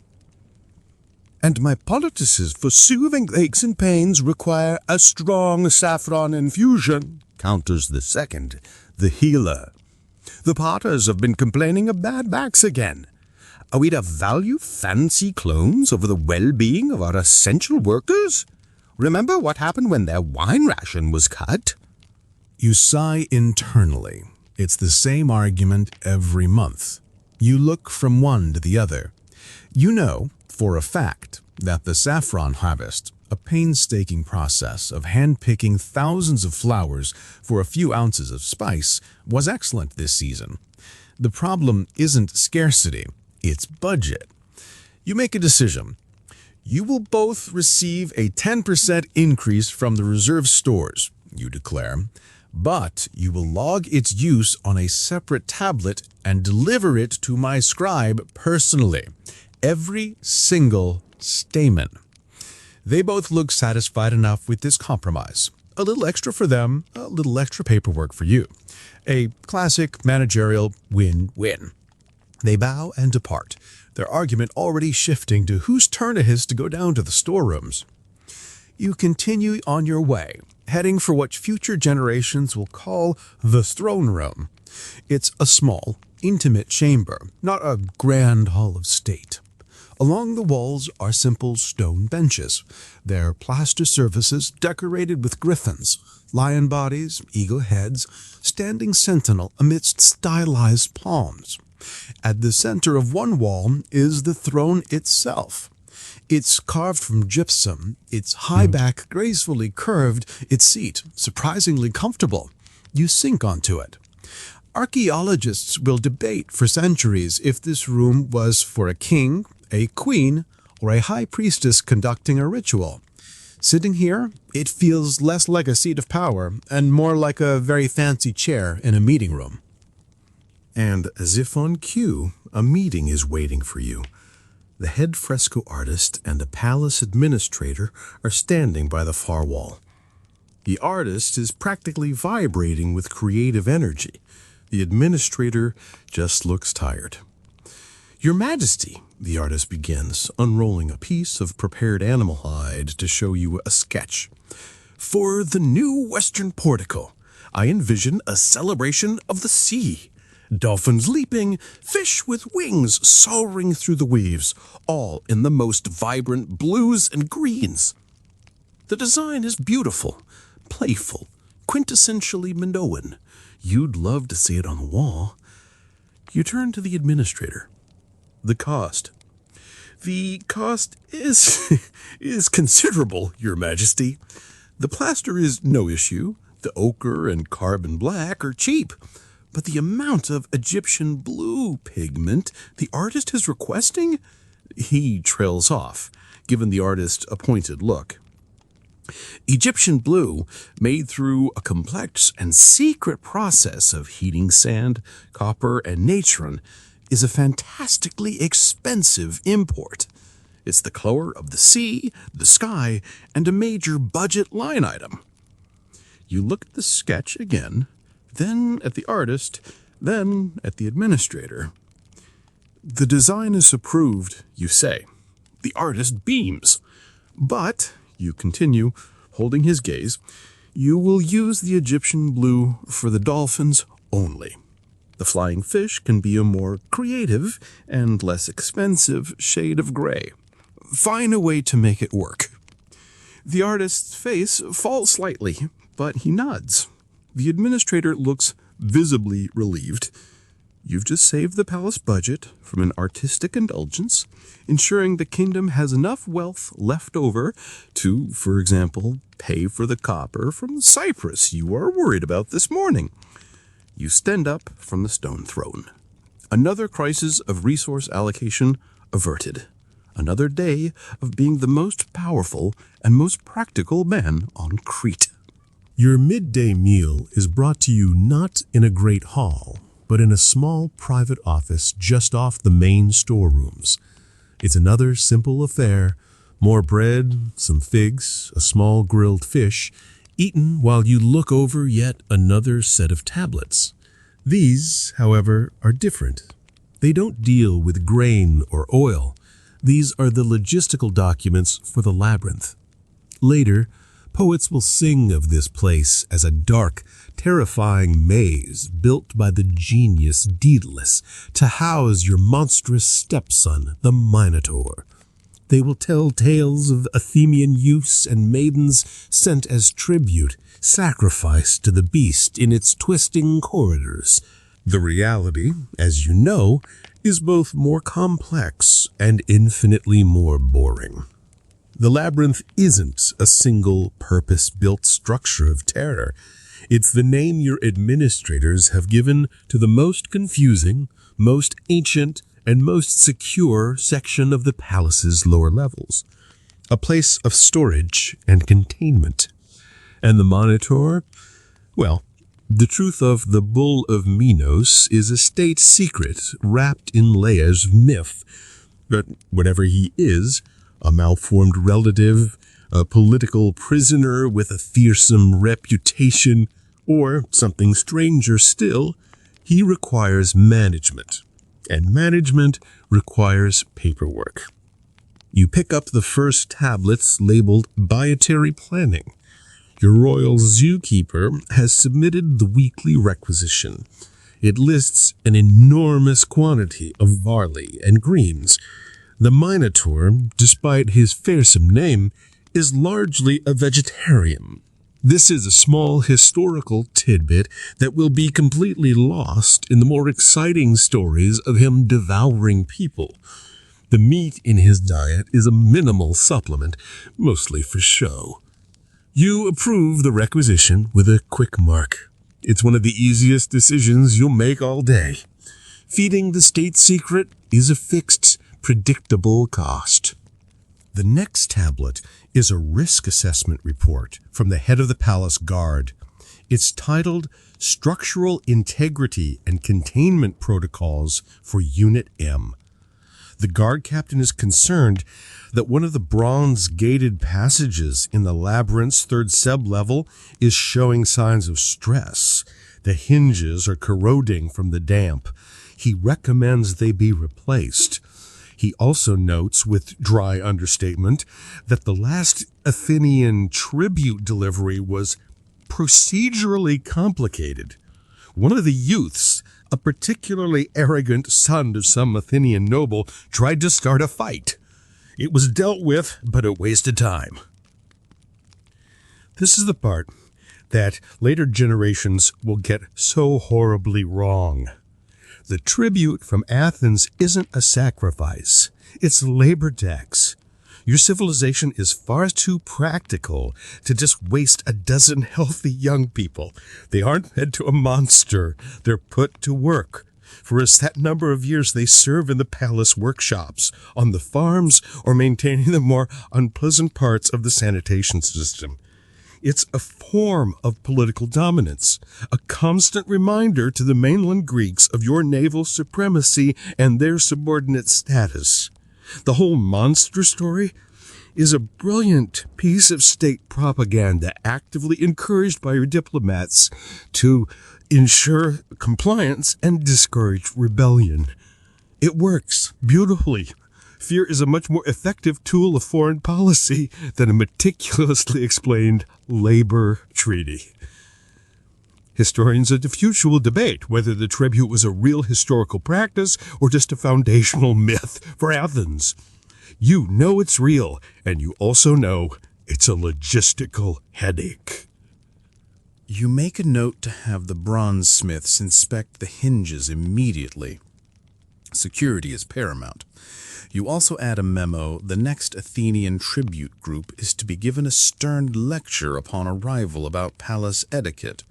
And my poultices for soothing aches and pains require a strong saffron infusion, counters the second, the healer. The potters have been complaining of bad backs again. Are we to value fancy clones over the well-being of our essential workers? Remember what happened when their wine ration was cut? You sigh internally. It's the same argument every month. You look from one to the other. You know, for a fact, that the saffron harvest, a painstaking process of hand-picking thousands of flowers for a few ounces of spice, was excellent this season. The problem isn't scarcity, it's budget. You make a decision. You will both receive a 10% increase from the reserve stores, you declare, but you will log its use on a separate tablet and deliver it to my scribe personally. Every single stamen. They both look satisfied enough with this compromise. A little extra for them, a little extra paperwork for you. A classic managerial win-win. They bow and depart, their argument already shifting to whose turn it is to go down to the storerooms. You continue on your way, heading for what future generations will call the throne room. It's a small, intimate chamber, not a grand hall of state. Along the walls are simple stone benches, their plaster surfaces decorated with griffins, lion bodies, eagle heads, standing sentinel amidst stylized palms. At the center of one wall is the throne itself. It's carved from gypsum, its high back gracefully curved, its seat surprisingly comfortable. You sink onto it. Archaeologists will debate for centuries if this room was for a king, a queen, or a high priestess conducting a ritual. Sitting here, it feels less like a seat of power and more like a very fancy chair in a meeting room. And as if on cue, a meeting is waiting for you. The head fresco artist and a palace administrator are standing by the far wall. The artist is practically vibrating with creative energy. The administrator just looks tired. Your Majesty, the artist begins, unrolling a piece of prepared animal hide to show you a sketch. For the new western portico, I envision a celebration of the sea. Dolphins leaping, fish with wings soaring through the waves, all in the most vibrant blues and greens. The design is beautiful, playful, quintessentially Minoan. You'd love to see it on the wall. You turn to the administrator. The cost. The cost is considerable, Your Majesty. The plaster is no issue. The ochre and carbon black are cheap. But the amount of Egyptian blue pigment the artist is requesting? He trails off, given the artist a pointed look. Egyptian blue, made through a complex and secret process of heating sand, copper, and natron, is a fantastically expensive import. It's the color of the sea, the sky, and a major budget line item. You look at the sketch again, then at the artist, then at the administrator. The design is approved, you say. The artist beams. But, you continue, holding his gaze, you will use the Egyptian blue for the dolphins only. The flying fish can be a more creative and less expensive shade of gray. Find a way to make it work. The artist's face falls slightly, but he nods. The administrator looks visibly relieved. You've just saved the palace budget from an artistic indulgence, ensuring the kingdom has enough wealth left over to, for example, pay for the copper from Cyprus you are worried about this morning. You stand up from the stone throne. Another crisis of resource allocation averted. Another day of being the most powerful and most practical man on Crete. Your midday meal is brought to you not in a great hall, but in a small private office just off the main storerooms. It's another simple affair, More bread, some figs, a small grilled fish, eaten while you look over yet another set of tablets. These, however, are different. They don't deal with grain or oil. These are the logistical documents for the Labyrinth. Later, poets will sing of this place as a dark, terrifying maze built by the genius Daedalus to house your monstrous stepson, the Minotaur. They will tell tales of Athenian youths and maidens sent as tribute, sacrificed to the beast in its twisting corridors. The reality, as you know, is both more complex and infinitely more boring. The Labyrinth isn't a single purpose-built structure of terror. It's the name your administrators have given to the most confusing, most ancient, and most secure section of the palace's lower levels. A place of storage and containment. And the Minotaur? Well, the truth of the Bull of Minos is a state secret wrapped in layers of myth. But whatever he is, a malformed relative, a political prisoner with a fearsome reputation, or something stranger still, he requires management. And management requires paperwork. You pick up the first tablets labeled Dietary Planning. Your royal zookeeper has submitted the weekly requisition. It lists an enormous quantity of barley and greens. The Minotaur, despite his fearsome name, is largely a vegetarian. This is a small historical tidbit that will be completely lost in the more exciting stories of him devouring people. The meat in his diet is a minimal supplement, mostly for show. You approve the requisition with a quick mark. It's one of the easiest decisions you'll make all day. Feeding the state secret is a fixed, predictable cost. The next tablet is a risk assessment report from the head of the palace guard. It's titled Structural Integrity and Containment Protocols for Unit M. The guard captain is concerned that one of the bronze-gated passages in the labyrinth's third sub-level is showing signs of stress. The hinges are corroding from the damp. He recommends they be replaced. He also notes, with dry understatement, that the last Athenian tribute delivery was procedurally complicated. One of the youths, a particularly arrogant son of some Athenian noble, tried to start a fight. It was dealt with, but it wasted time. This is the part that later generations will get so horribly wrong. The tribute from Athens isn't a sacrifice. It's labor tax. Your civilization is far too practical to just waste a dozen healthy young people. They aren't fed to a monster. They're put to work. For a set number of years, they serve in the palace workshops, on the farms, or maintaining the more unpleasant parts of the sanitation system. It's a form of political dominance, a constant reminder to the mainland Greeks of your naval supremacy and their subordinate status. The whole monster story is a brilliant piece of state propaganda actively encouraged by your diplomats to ensure compliance and discourage rebellion. It works beautifully. Fear is a much more effective tool of foreign policy than a meticulously explained labor treaty. Historians of the future will debate whether the tribute was a real historical practice or just a foundational myth for Athens. You know it's real, and you also know it's a logistical headache. You make a note to have the bronze smiths inspect the hinges immediately. Security is paramount. You also add a memo: the next Athenian tribute group is to be given a stern lecture upon arrival about palace etiquette.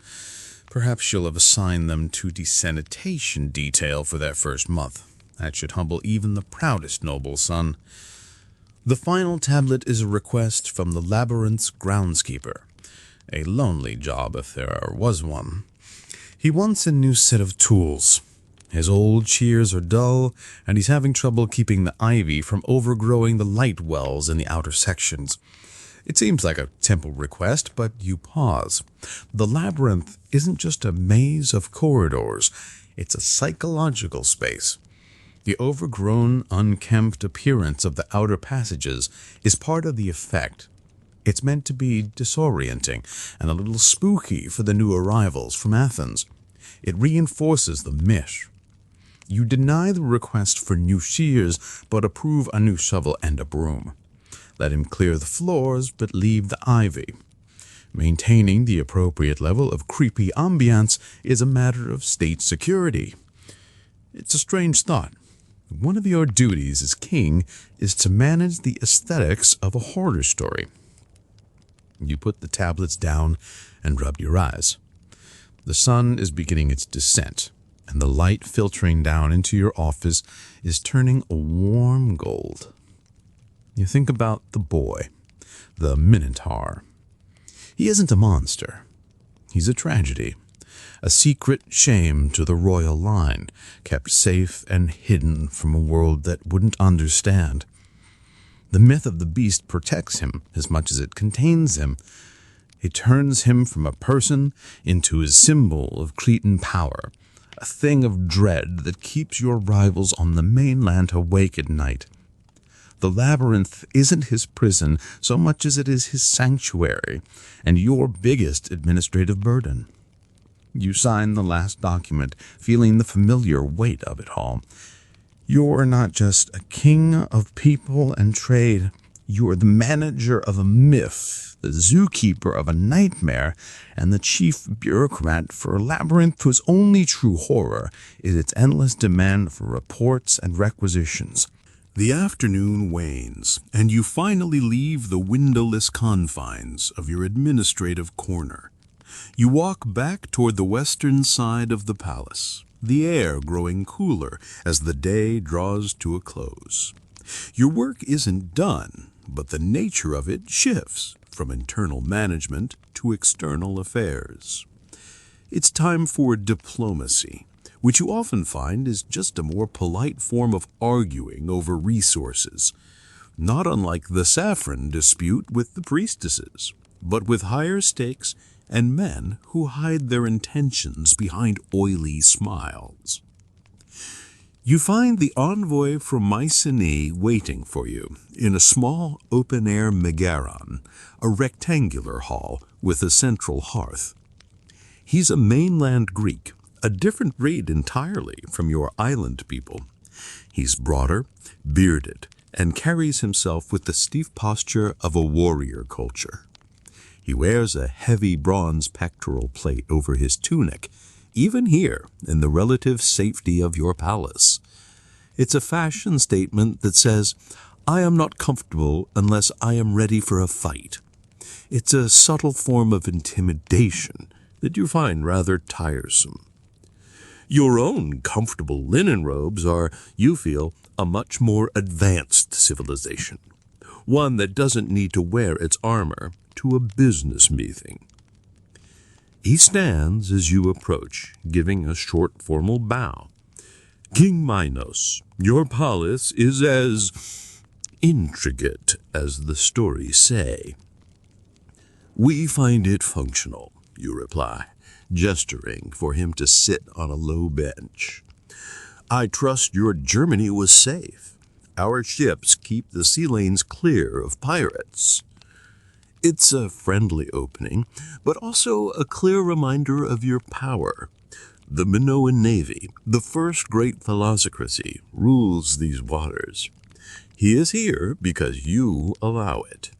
Perhaps you'll have assigned them to the sanitation detail for that first month. That should humble even the proudest noble son. The final tablet is a request from the Labyrinth's groundskeeper. A lonely job if there was one. He wants a new set of tools. His old shears are dull, and he's having trouble keeping the ivy from overgrowing the light wells in the outer sections. It seems like a simple request, but you pause. The labyrinth isn't just a maze of corridors, it's a psychological space. The overgrown, unkempt appearance of the outer passages is part of the effect. It's meant to be disorienting and a little spooky for the new arrivals from Athens. It reinforces the myth. You deny the request for new shears, but approve a new shovel and a broom. Let him clear the floors, but leave the ivy. Maintaining the appropriate level of creepy ambiance is a matter of state security. It's a strange thought. One of your duties as king is to manage the aesthetics of a horror story. You put the tablets down and rub your eyes. The sun is beginning its descent, and the light filtering down into your office is turning a warm gold. You think about the boy, the Minotaur. He isn't a monster. He's a tragedy, a secret shame to the royal line, kept safe and hidden from a world that wouldn't understand. The myth of the beast protects him as much as it contains him. It turns him from a person into a symbol of Cretan power, a thing of dread that keeps your rivals on the mainland awake at night. The labyrinth isn't his prison so much as it is his sanctuary and your biggest administrative burden. You sign the last document, feeling the familiar weight of it all. You're not just a king of people and trade. You are the manager of a myth, the zookeeper of a nightmare, and the chief bureaucrat for a labyrinth whose only true horror is its endless demand for reports and requisitions. The afternoon wanes, and you finally leave the windowless confines of your administrative corner. You walk back toward the western side of the palace, the air growing cooler as the day draws to a close. Your work isn't done, but the nature of it shifts from internal management to external affairs. It's time for diplomacy, which you often find is just a more polite form of arguing over resources, not unlike the saffron dispute with the priestesses, but with higher stakes and men who hide their intentions behind oily smiles. You find the envoy from Mycenae waiting for you in a small open-air megaron, a rectangular hall with a central hearth. He's a mainland Greek, a different breed entirely from your island people. He's broader, bearded, and carries himself with the stiff posture of a warrior culture. He wears a heavy bronze pectoral plate over his tunic, even here in the relative safety of your palace. It's a fashion statement that says, "I am not comfortable unless I am ready for a fight." It's a subtle form of intimidation that you find rather tiresome. Your own comfortable linen robes are, you feel, a much more advanced civilization, one that doesn't need to wear its armor to a business meeting. He stands as you approach, giving a short formal bow. "King Minos, your palace is as intricate as the stories say." "We find it functional," you reply, gesturing for him to sit on a low bench. "I trust your Germany was safe. Our ships keep the sea lanes clear of pirates." It's a friendly opening, but also a clear reminder of your power. The Minoan Navy, the first great philosocracy, rules these waters. He is here because you allow it.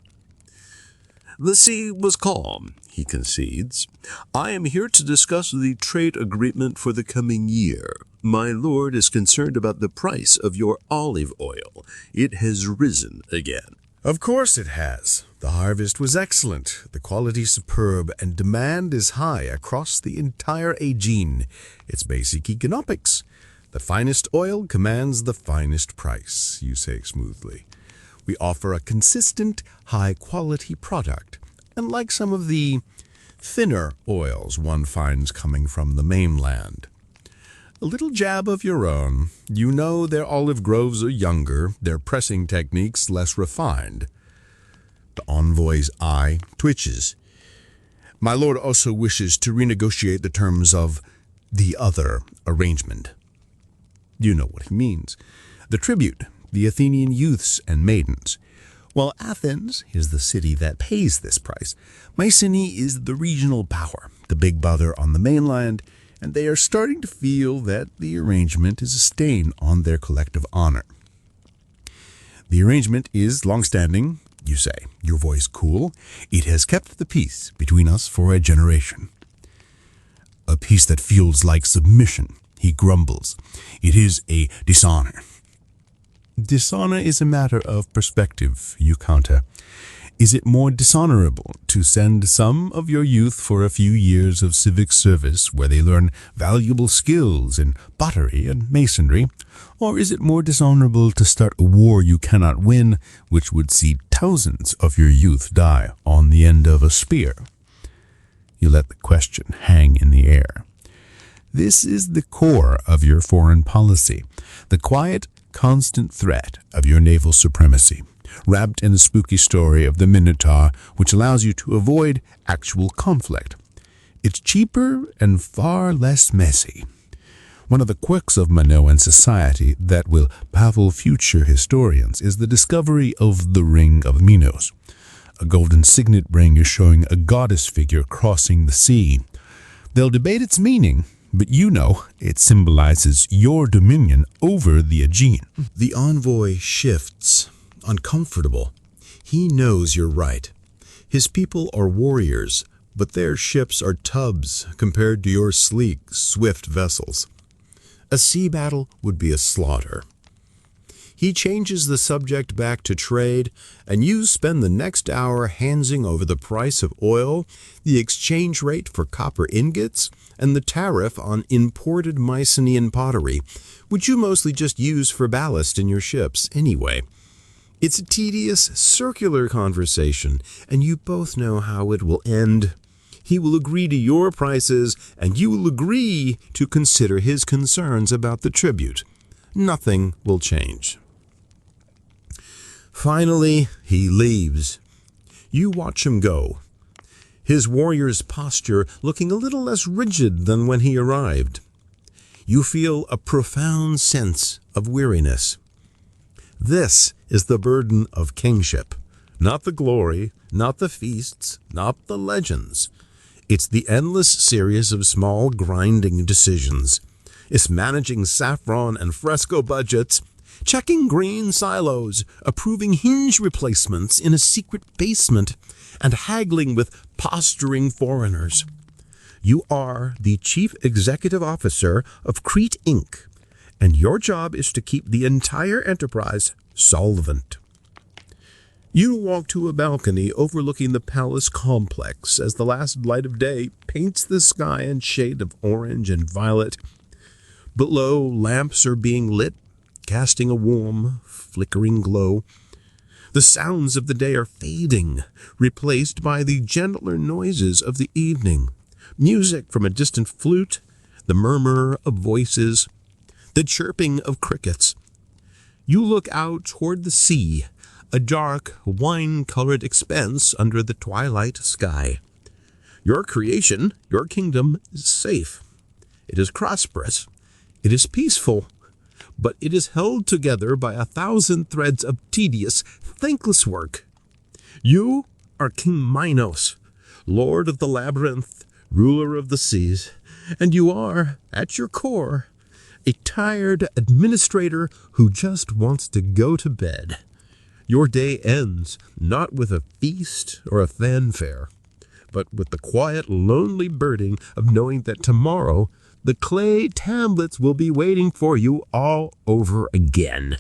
"The sea was calm," he concedes. "I am here to discuss the trade agreement for the coming year. My lord is concerned about the price of your olive oil. It has risen again." Of course it has. The harvest was excellent, the quality superb, and demand is high across the entire Aegean. It's basic economics. The finest oil commands the finest price, you say smoothly. We offer a consistent, high-quality product, unlike some of the thinner oils one finds coming from the mainland. A little jab of your own. You know their olive groves are younger, their pressing techniques less refined. The envoy's eye twitches. My lord also wishes to renegotiate the terms of the other arrangement. You know what he means. The tribute, the Athenian youths and maidens. While Athens is the city that pays this price, Mycenae is the regional power, the big brother on the mainland, and they are starting to feel that the arrangement is a stain on their collective honor. The arrangement is long-standing, you say, your voice cool. It has kept the peace between us for a generation. A peace that feels like submission, he grumbles. It is a dishonor. Dishonor is a matter of perspective, you counter. Is it more dishonorable to send some of your youth for a few years of civic service where they learn valuable skills in pottery and masonry? Or is it more dishonorable to start a war you cannot win, which would see thousands of your youth die on the end of a spear? You let the question hang in the air. This is the core of your foreign policy, the quiet, constant threat of your naval supremacy, wrapped in the spooky story of the Minotaur, which allows you to avoid actual conflict. It's cheaper and far less messy. One of the quirks of Minoan society that will baffle future historians is the discovery of the Ring of Minos. A golden signet ring is showing a goddess figure crossing the sea. They'll debate its meaning, but you know it symbolizes your dominion over the Aegean. The envoy shifts, uncomfortable. He knows you're right. His people are warriors, but their ships are tubs compared to your sleek, swift vessels. A sea battle would be a slaughter. He changes the subject back to trade, and you spend the next hour handsing over the price of oil, the exchange rate for copper ingots, and the tariff on imported Mycenaean pottery, which you mostly just use for ballast in your ships anyway. It's a tedious, circular conversation, and you both know how it will end. He will agree to your prices, and you will agree to consider his concerns about the tribute. Nothing will change. Finally, he leaves. You watch him go, his warrior's posture looking a little less rigid than when he arrived. You feel a profound sense of weariness. This is the burden of kingship, not the glory, not the feasts, not the legends. It's the endless series of small grinding decisions. It's managing saffron and fresco budgets, checking green silos, approving hinge replacements in a secret basement, and haggling with posturing foreigners. You are the chief executive officer of Crete Inc., and your job is to keep the entire enterprise solvent. You walk to a balcony overlooking the palace complex as the last light of day paints the sky in shade of orange and violet. Below, lamps are being lit, casting a warm, flickering glow. The sounds of the day are fading, replaced by the gentler noises of the evening. Music from a distant flute, the murmur of voices, the chirping of crickets. You look out toward the sea, a dark, wine-colored expanse under the twilight sky. Your creation, your kingdom, is safe. It is prosperous. It is peaceful. But it is held together by 1,000 threads of tedious, thankless work. You are King Minos, lord of the Labyrinth, ruler of the seas, and you are, at your core, a tired administrator who just wants to go to bed. Your day ends not with a feast or a fanfare, but with the quiet, lonely burden of knowing that tomorrow the clay tablets will be waiting for you all over again.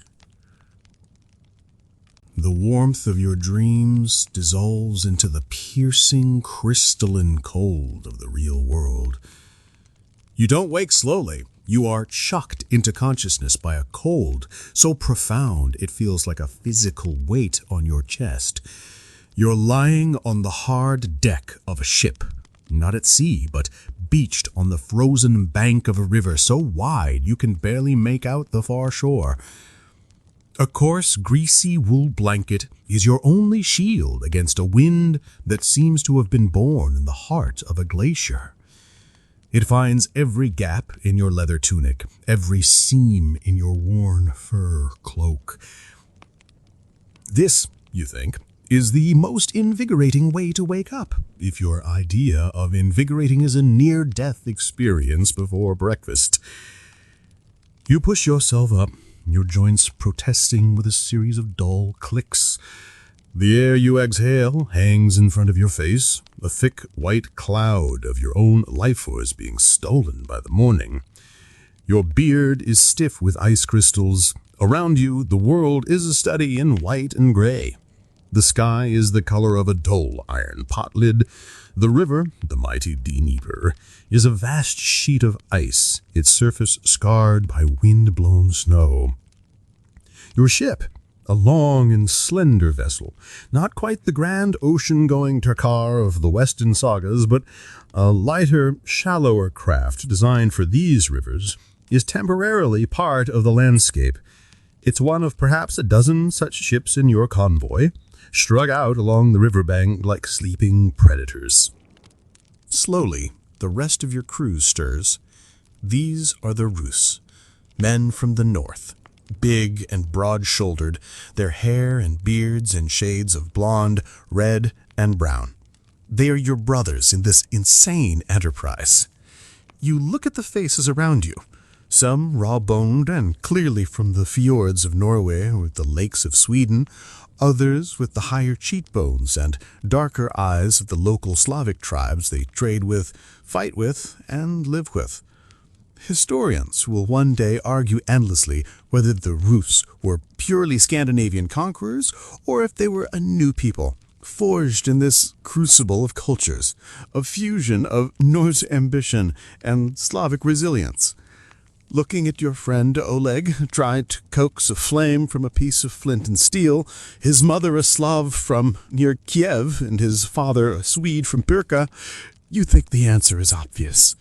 The warmth of your dreams dissolves into the piercing, crystalline cold of the real world. You don't wake slowly. You are shocked into consciousness by a cold so profound it feels like a physical weight on your chest. You're lying on the hard deck of a ship, not at sea, but beached on the frozen bank of a river so wide you can barely make out the far shore. A coarse, greasy wool blanket is your only shield against a wind that seems to have been born in the heart of a glacier. It finds every gap in your leather tunic, every seam in your worn fur cloak. This, you think, is the most invigorating way to wake up, if your idea of invigorating is a near-death experience before breakfast. You push yourself up, your joints protesting with a series of dull clicks. The air you exhale hangs in front of your face, a thick white cloud of your own life force being stolen by the morning. Your beard is stiff with ice crystals. Around you, the world is a study in white and gray. The sky is the color of a dull iron pot lid. The river, the mighty Dnieper, is a vast sheet of ice, its surface scarred by wind-blown snow. Your ship, a long and slender vessel, not quite the grand ocean-going Tarkar of the Western sagas, but a lighter, shallower craft designed for these rivers, is temporarily part of the landscape. It's one of perhaps a dozen such ships in your convoy, strung out along the riverbank like sleeping predators. Slowly, the rest of your crew stirs. These are the Rus, men from the north, big and broad-shouldered, their hair and beards in shades of blonde, red, and brown. They are your brothers in this insane enterprise. You look at the faces around you, some raw-boned and clearly from the fjords of Norway or the lakes of Sweden, others with the higher cheekbones and darker eyes of the local Slavic tribes they trade with, fight with, and live with. Historians will one day argue endlessly whether the Rus were purely Scandinavian conquerors or if they were a new people, forged in this crucible of cultures, a fusion of Norse ambition and Slavic resilience. Looking at your friend Oleg, tried to coax a flame from a piece of flint and steel, his mother a Slav from near Kiev and his father a Swede from Birka, you think the answer is obvious.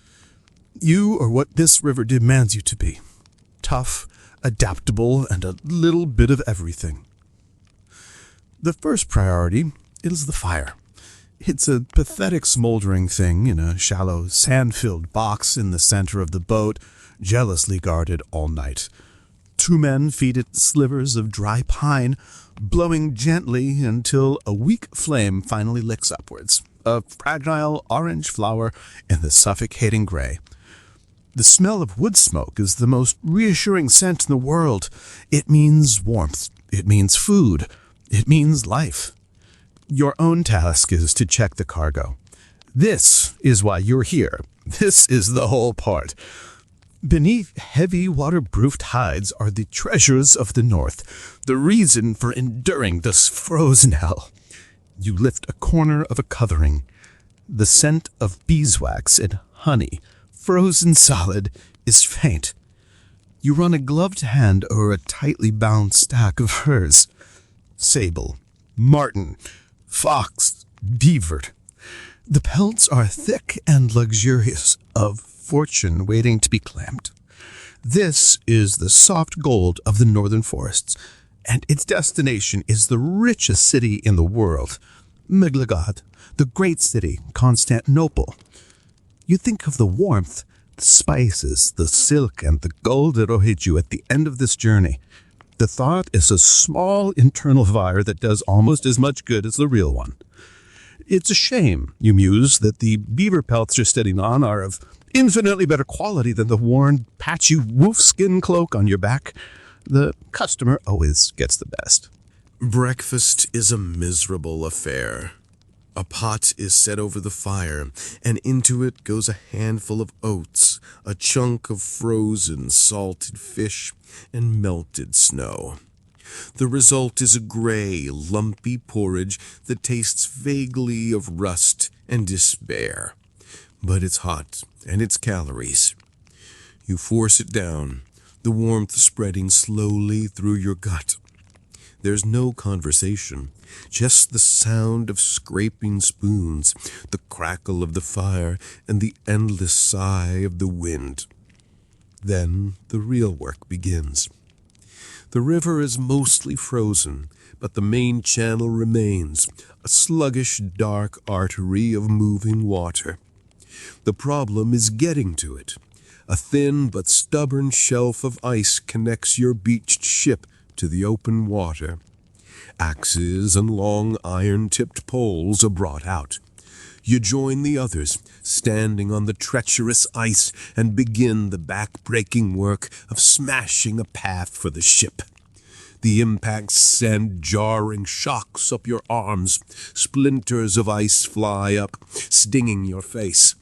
You are what this river demands you to be. Tough, adaptable, and a little bit of everything. The first priority is the fire. It's a pathetic smoldering thing in a shallow, sand-filled box in the center of the boat, jealously guarded all night. Two men feed it slivers of dry pine, blowing gently until a weak flame finally licks upwards, a fragile orange flower in the suffocating gray. The smell of wood smoke is the most reassuring scent in the world. It means warmth. It means food. It means life. Your own task is to check the cargo. This is why you're here. This is the whole part. Beneath heavy waterproofed hides are the treasures of the north, the reason for enduring this frozen hell. You lift a corner of a covering. The scent of beeswax and honey, frozen solid, is faint. You run a gloved hand over a tightly bound stack of furs. Sable, marten, fox, beaver. The pelts are thick and luxurious, of fortune waiting to be clamped. This is the soft gold of the northern forests, and its destination is the richest city in the world, Miglagad, the great city, Constantinople. You think of the warmth, the spices, the silk, and the gold that await you at the end of this journey. The thought is a small internal fire that does almost as much good as the real one. It's a shame, you muse, that the beaver pelts you're sitting on are of infinitely better quality than the worn, patchy wolfskin cloak on your back. The customer always gets the best. Breakfast is a miserable affair. A pot is set over the fire, and into it goes a handful of oats, a chunk of frozen, salted fish, and melted snow. The result is a gray, lumpy porridge that tastes vaguely of rust and despair. But it's hot, and it's calories. You force it down, the warmth spreading slowly through your gut. There's no conversation, just the sound of scraping spoons, the crackle of the fire, and the endless sigh of the wind. Then the real work begins. The river is mostly frozen, but the main channel remains, a sluggish, dark artery of moving water. The problem is getting to it. A thin but stubborn shelf of ice connects your beached ship to the open water. Axes and long iron-tipped poles are brought out. You join the others, standing on the treacherous ice, and begin the back-breaking work of smashing a path for the ship. The impacts send jarring shocks up your arms. Splinters of ice fly up, stinging your face.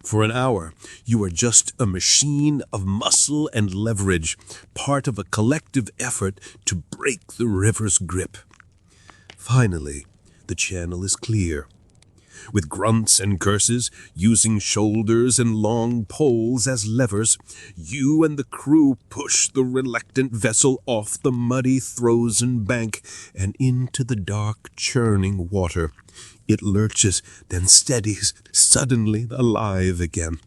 For an hour, you are just a machine of muscle and leverage, part of a collective effort to break the river's grip. Finally, the channel is clear. With grunts and curses, using shoulders and long poles as levers, you and the crew push the reluctant vessel off the muddy, frozen bank and into the dark, churning water. It lurches, then steadies, suddenly alive again.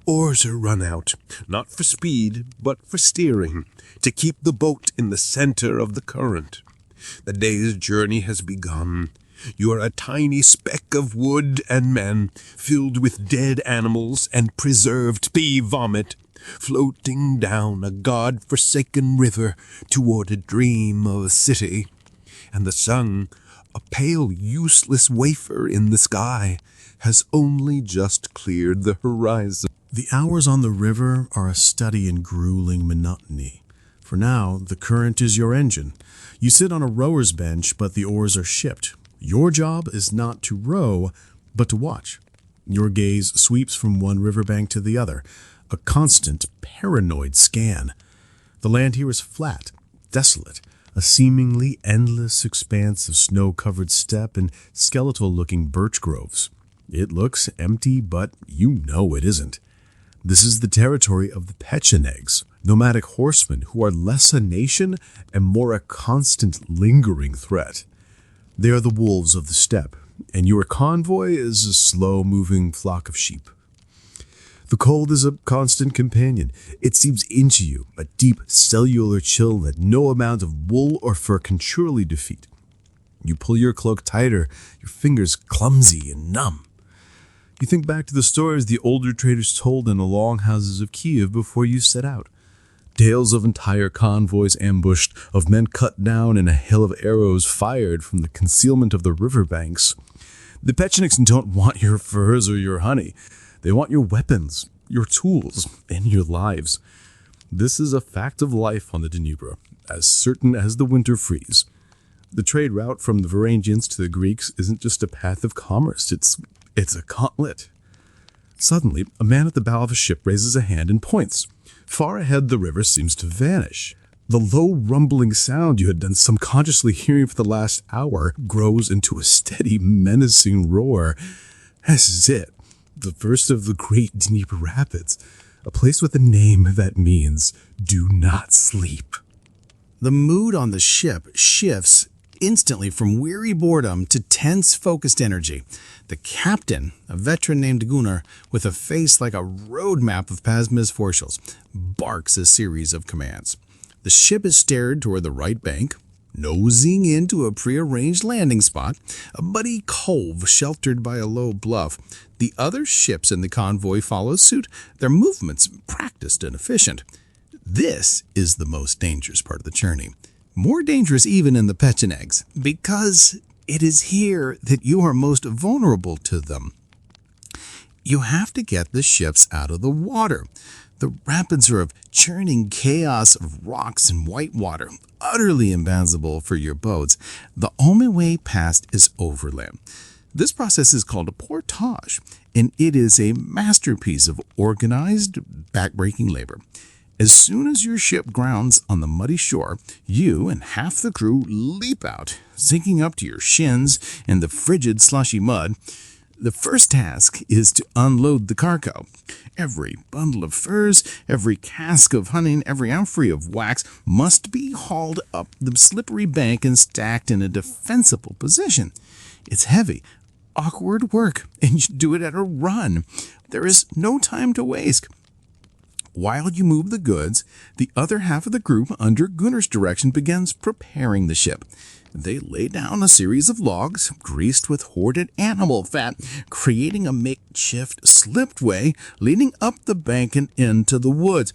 Oars are run out, not for speed, but for steering, to keep the boat in the center of the current. The day's journey has begun. You are a tiny speck of wood and men, filled with dead animals and preserved pea vomit, floating down a god-forsaken river toward a dream of a city. And the sun, a pale, useless wafer in the sky, has only just cleared the horizon. The hours on the river are a study in grueling monotony. For now, the current is your engine. You sit on a rower's bench, but the oars are shipped. Your job is not to row, but to watch. Your gaze sweeps from one riverbank to the other, a constant, paranoid scan. The land here is flat, desolate, a seemingly endless expanse of snow-covered steppe and skeletal-looking birch groves. It looks empty, but you know it isn't. This is the territory of the Pechenegs, nomadic horsemen who are less a nation and more a constant, lingering threat. They are the wolves of the steppe, and your convoy is a slow-moving flock of sheep. The cold is a constant companion. It seeps into you, a deep cellular chill that no amount of wool or fur can surely defeat. You pull your cloak tighter, your fingers clumsy and numb. You think back to the stories the older traders told in the longhouses of Kiev before you set out. Tales of entire convoys ambushed, of men cut down and a hail of arrows fired from the concealment of the riverbanks. The Pechenegs don't want your furs or your honey. They want your weapons, your tools, and your lives. This is a fact of life on the Dnipro, as certain as the winter freeze. The trade route from the Varangians to the Greeks isn't just a path of commerce, it's a gauntlet. Suddenly, a man at the bow of a ship raises a hand and points. Far ahead, the river seems to vanish. The low rumbling sound you had been subconsciously hearing for the last hour grows into a steady, menacing roar. This is it, the first of the great Dnieper Rapids, a place with a name that means, do not sleep. The mood on the ship shifts instantly from weary boredom to tense, focused energy. The captain, a veteran named Gunnar, with a face like a road map of past misfortunes, barks a series of commands. The ship is steered toward the right bank, nosing into a prearranged landing spot, a muddy cove sheltered by a low bluff. The other ships in the convoy follow suit, their movements practiced and efficient. This is the most dangerous part of the journey. More dangerous even in the Pechenegs, because it is here that you are most vulnerable to them. You have to get the ships out of the water. The rapids are of churning chaos of rocks and white water, utterly impassable for your boats. The only way past is overland. This process is called a portage, and it is a masterpiece of organized, backbreaking labor. As soon as your ship grounds on the muddy shore, you and half the crew leap out, sinking up to your shins in the frigid, slushy mud. The first task is to unload the cargo. Every bundle of furs, every cask of honey, and every amphory of wax must be hauled up the slippery bank and stacked in a defensible position. It's heavy, awkward work, and you do it at a run. There is no time to waste. While you move the goods, the other half of the group, under Gunnar's direction, begins preparing the ship. They lay down a series of logs greased with hoarded animal fat, creating a makeshift slipway leading up the bank and into the woods.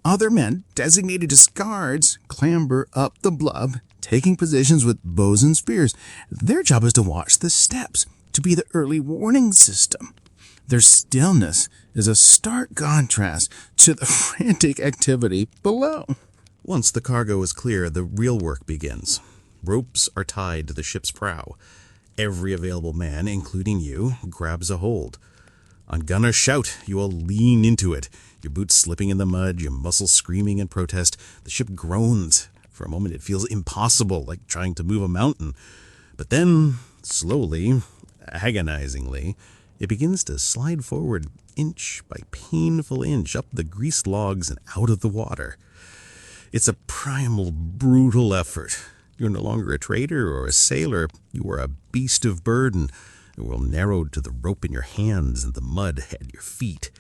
Other men, designated as guards, clamber up the bluff, taking positions with bows and spears. Their job is to watch the steps, to be the early warning system. Their stillness is a stark contrast to the frantic activity below. Once the cargo is clear, the real work begins. Ropes are tied to the ship's prow. Every available man, including you, grabs a hold. On Gunnar's shout, you all lean into it, your boots slipping in the mud, your muscles screaming in protest. The ship groans. For a moment it feels impossible, like trying to move a mountain. But then, slowly, agonizingly, it begins to slide forward inch by painful inch up the greased logs and out of the water. It's a primal, brutal effort. You're no longer a trader or a sailor. You are a beast of burden, a world narrowed to the rope in your hands and the mud at your feet.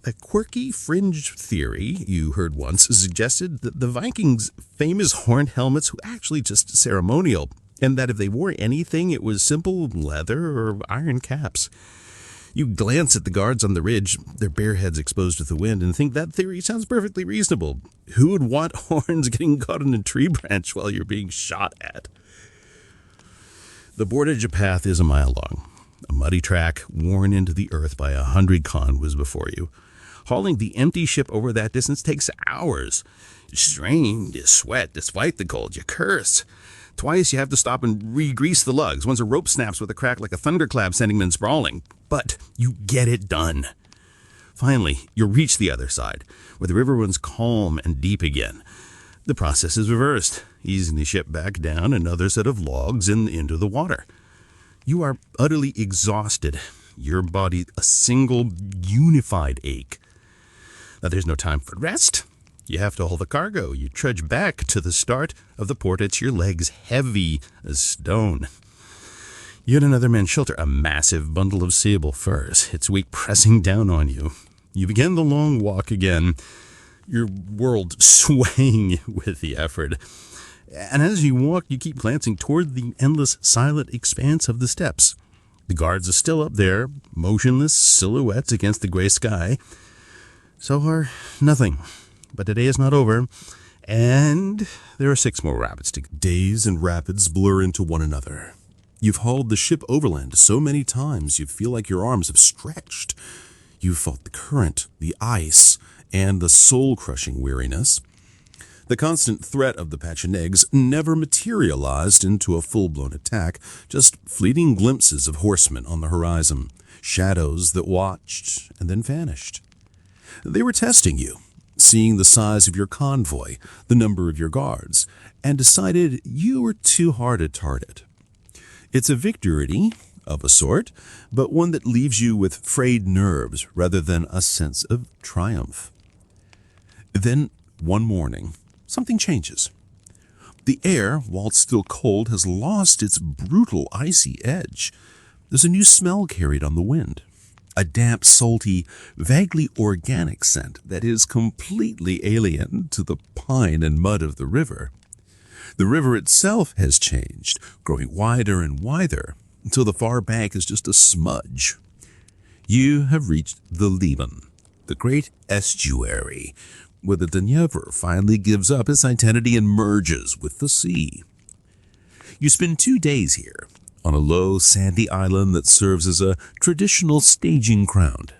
A quirky fringe theory you heard once suggested that the Vikings' famous horned helmets were actually just ceremonial, and that if they wore anything, it was simple leather or iron caps. You glance at the guards on the ridge, their bare heads exposed to the wind, and think that theory sounds perfectly reasonable. Who would want horns getting caught in a tree branch while you're being shot at? The Bordage path is a mile long. A muddy track worn into the earth by 100 convoys before you. Hauling the empty ship over that distance takes hours. You strain, you sweat, despite the cold, you curse. Twice you have to stop and re-grease the lugs. Once a rope snaps with a crack like a thunderclap, sending men sprawling. But you get it done. Finally, you reach the other side, where the river runs calm and deep again. The process is reversed, easing the ship back down another set of logs and into the water. You are utterly exhausted, your body a single unified ache. Now there's no time for rest. You have to haul the cargo. You trudge back to the start of the portage, your legs heavy as stone. You and another man shelter a massive bundle of sable furs, its weight pressing down on you. You begin the long walk again, your world swaying with the effort. And as you walk, you keep glancing toward the endless, silent expanse of the steppes. The guards are still up there, motionless silhouettes against the gray sky. So are nothing. But the day is not over, and there are 6 more rapids to go. Days and rapids blur into one another. You've hauled the ship overland so many times you feel like your arms have stretched. You've fought the current, the ice, and the soul-crushing weariness. The constant threat of the Pachinegs never materialized into a full-blown attack, just fleeting glimpses of horsemen on the horizon, shadows that watched and then vanished. They were testing you, seeing the size of your convoy, the number of your guards, and decided you were too hard a target. It's a victory of a sort, but one that leaves you with frayed nerves rather than a sense of triumph. Then, one morning, something changes. The air, while still cold, has lost its brutal, icy edge. There's a new smell carried on the wind. A damp, salty, vaguely organic scent that is completely alien to the pine and mud of the river. The river itself has changed, growing wider and wider, until the far bank is just a smudge. You have reached the Labyrinth, the great estuary, where the Dnieper finally gives up its identity and merges with the sea. You spend 2 days here, on a low, sandy island that serves as a traditional staging ground.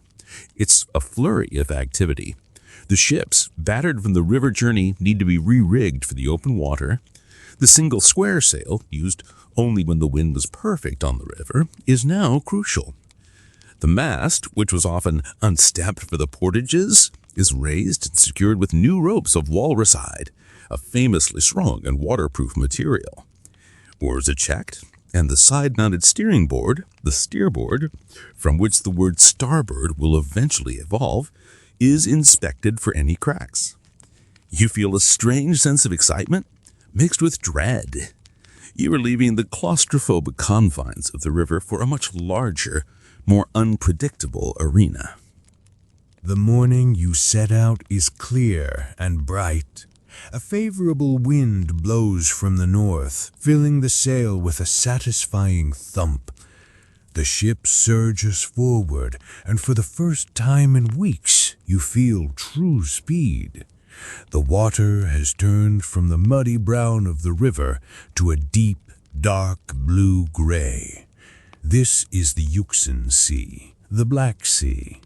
It's a flurry of activity. The ships, battered from the river journey, need to be re-rigged for the open water. The single square sail, used only when the wind was perfect on the river, is now crucial. The mast, which was often unstepped for the portages, is raised and secured with new ropes of walrus hide, a famously strong and waterproof material. Oars are checked, And the side-mounted steering board, the steerboard, from which the word starboard will eventually evolve, is inspected for any cracks. You feel a strange sense of excitement mixed with dread. You are leaving the claustrophobic confines of the river for a much larger, more unpredictable arena. The morning you set out is clear and bright. A favorable wind blows from the north, filling the sail with a satisfying thump. The ship surges forward, and for the first time in weeks, you feel true speed. The water has turned from the muddy brown of the river to a deep, dark blue-gray. This is the Euxine Sea, the Black Sea.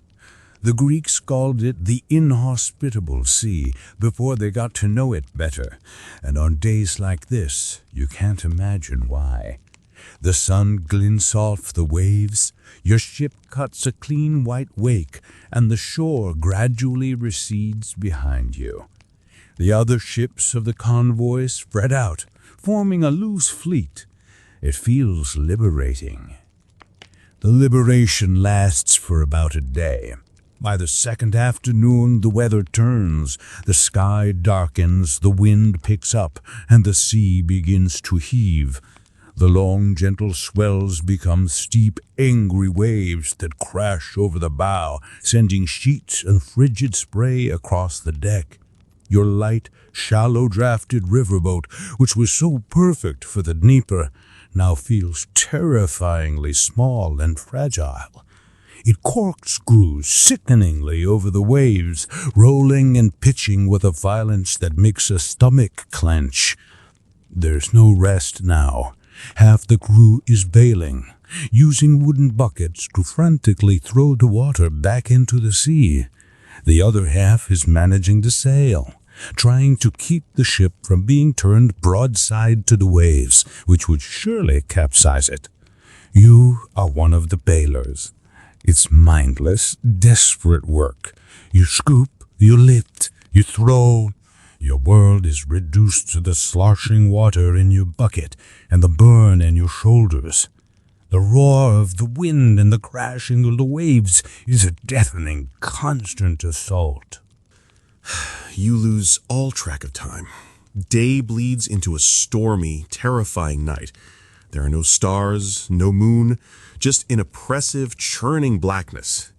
The Greeks called it the inhospitable sea before they got to know it better, and on days like this, you can't imagine why. The sun glints off the waves, your ship cuts a clean white wake, and the shore gradually recedes behind you. The other ships of the convoy spread out, forming a loose fleet. It feels liberating. The liberation lasts for about a day. By the second afternoon, the weather turns, the sky darkens, the wind picks up, and the sea begins to heave. The long, gentle swells become steep, angry waves that crash over the bow, sending sheets and frigid spray across the deck. Your light, shallow-drafted riverboat, which was so perfect for the Dnieper, now feels terrifyingly small and fragile. It corkscrews sickeningly over the waves, rolling and pitching with a violence that makes a stomach clench. There's no rest now. Half the crew is bailing, using wooden buckets to frantically throw the water back into the sea. The other half is managing to sail, trying to keep the ship from being turned broadside to the waves, which would surely capsize it. You are one of the bailers. It's mindless, desperate work. You scoop, you lift, you throw. Your world is reduced to the sloshing water in your bucket and the burn in your shoulders. The roar of the wind and the crashing of the waves is a deafening, constant assault. You lose all track of time. Day bleeds into a stormy, terrifying night. There are no stars, no moon, just an oppressive, churning blackness.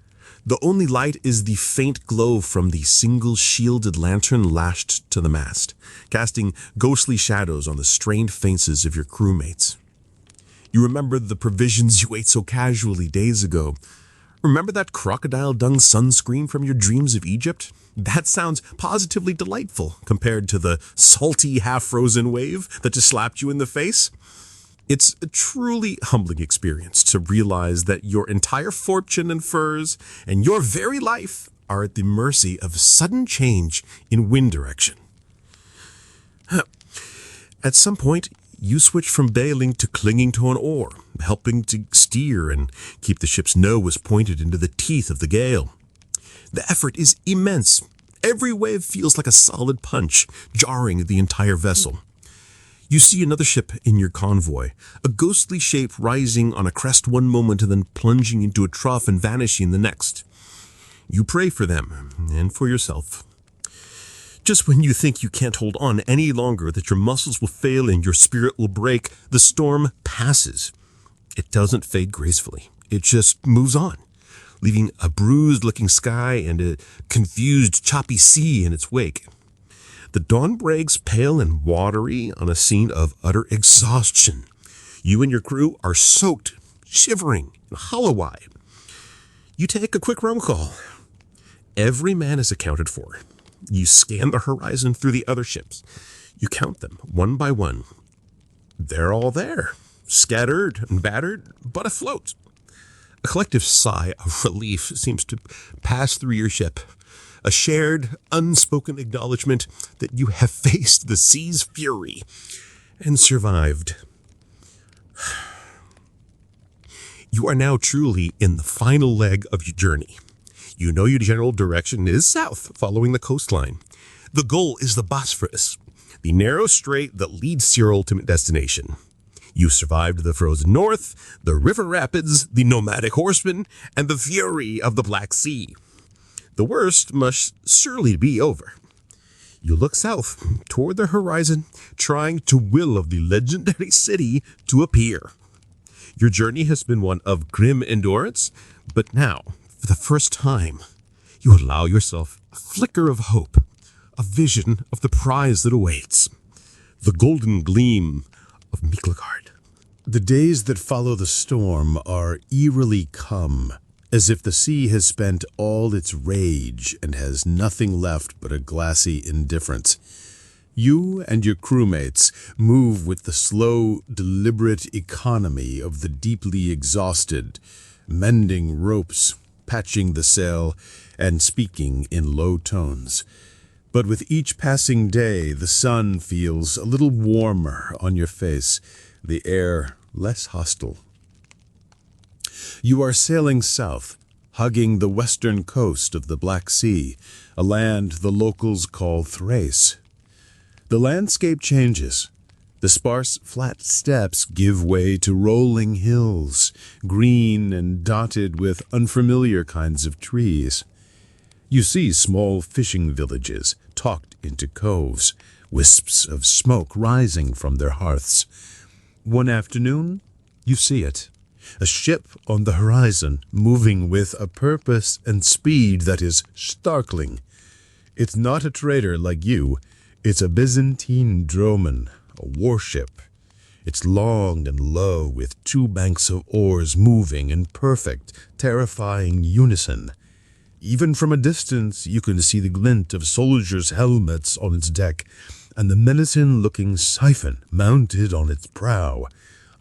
The only light is the faint glow from the single shielded lantern lashed to the mast, casting ghostly shadows on the strained faces of your crewmates. You remember the provisions you ate so casually days ago. Remember that crocodile dung sunscreen from your dreams of Egypt? That sounds positively delightful compared to the salty, half-frozen wave that just slapped you in the face. It's a truly humbling experience to realize that your entire fortune and furs and your very life are at the mercy of a sudden change in wind direction. At some point, you switch from bailing to clinging to an oar, helping to steer and keep the ship's nose pointed into the teeth of the gale. The effort is immense. Every wave feels like a solid punch, jarring the entire vessel. You see another ship in your convoy, a ghostly shape rising on a crest one moment and then plunging into a trough and vanishing the next. You pray for them and for yourself. Just when you think you can't hold on any longer, that your muscles will fail and your spirit will break, the storm passes. It doesn't fade gracefully. It just moves on, leaving a bruised-looking sky and a confused, choppy sea in its wake. The dawn breaks pale and watery on a scene of utter exhaustion. You and your crew are soaked, shivering, and hollow-eyed. You take a quick rum call. Every man is accounted for. You scan the horizon through the other ships. You count them one by one. They're all there, scattered and battered, but afloat. A collective sigh of relief seems to pass through your ship. A shared, unspoken acknowledgement that you have faced the sea's fury and survived. You are now truly in the final leg of your journey. You know your general direction is south, following the coastline. The goal is the Bosphorus, the narrow strait that leads to your ultimate destination. You survived the frozen north, the river rapids, the nomadic horsemen, and the fury of the Black Sea. The worst must surely be over. You look south toward the horizon, trying to will of the legendary city to appear. Your journey has been one of grim endurance, but now, for the first time, you allow yourself a flicker of hope, a vision of the prize that awaits, the golden gleam of Miklagard. The days that follow the storm are eerily calm, as if the sea has spent all its rage and has nothing left but a glassy indifference. You and your crewmates move with the slow, deliberate economy of the deeply exhausted, mending ropes, patching the sail, and speaking in low tones. But with each passing day, the sun feels a little warmer on your face, the air less hostile. You are sailing south, hugging the western coast of the Black Sea, a land the locals call Thrace. The landscape changes. The sparse, flat steppes give way to rolling hills, green and dotted with unfamiliar kinds of trees. You see small fishing villages tucked into coves, wisps of smoke rising from their hearths. One afternoon, you see it. A ship on the horizon, moving with a purpose and speed that is startling. It's not a trader like you. It's a Byzantine dromon, a warship. It's long and low, with two banks of oars moving in perfect, terrifying unison. Even from a distance, you can see the glint of soldiers' helmets on its deck, and the menacing-looking siphon mounted on its prow,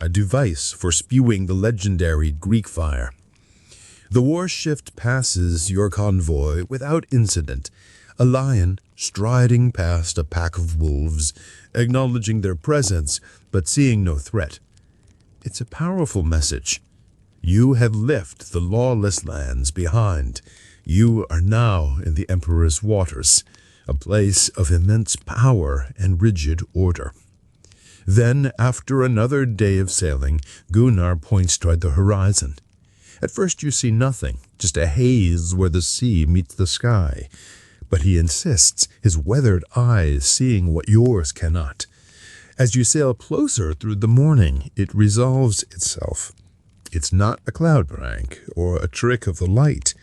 a device for spewing the legendary Greek fire. The warship passes your convoy without incident, a lion striding past a pack of wolves, acknowledging their presence but seeing no threat. It's a powerful message. You have left the lawless lands behind. You are now in the Emperor's waters, a place of immense power and rigid order. Then, after another day of sailing, Gunnar points toward the horizon. At first you see nothing, just a haze where the sea meets the sky. But he insists, his weathered eyes seeing what yours cannot. As you sail closer through the morning, it resolves itself. It's not a cloud bank or a trick of the light.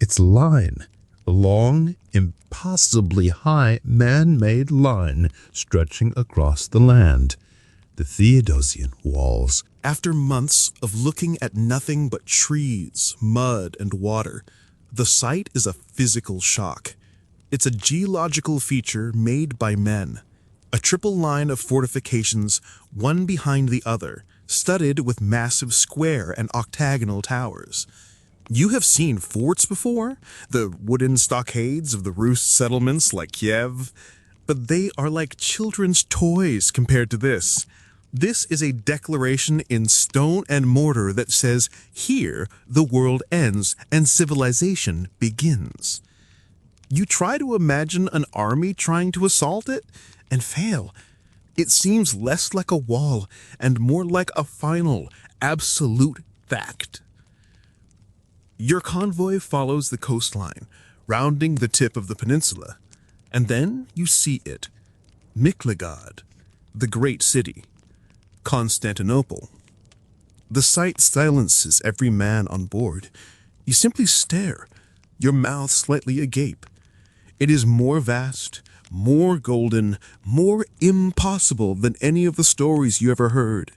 It's a line, a long, impossibly high, man-made line stretching across the land. The Theodosian walls. After months of looking at nothing but trees, mud, and water, the sight is a physical shock. It's a geological feature made by men. A triple line of fortifications, one behind the other, studded with massive square and octagonal towers. You have seen forts before, the wooden stockades of the Rus settlements like Kiev, but they are like children's toys compared to this. This is a declaration in stone and mortar that says, here the world ends and civilization begins. You try to imagine an army trying to assault it and fail. It seems less like a wall and more like a final, absolute fact. Your convoy follows the coastline, rounding the tip of the peninsula, and then you see it, Miklagard, the great city, Constantinople. The sight silences every man on board. You simply stare, your mouth slightly agape. It is more vast, more golden, more impossible than any of the stories you ever heard.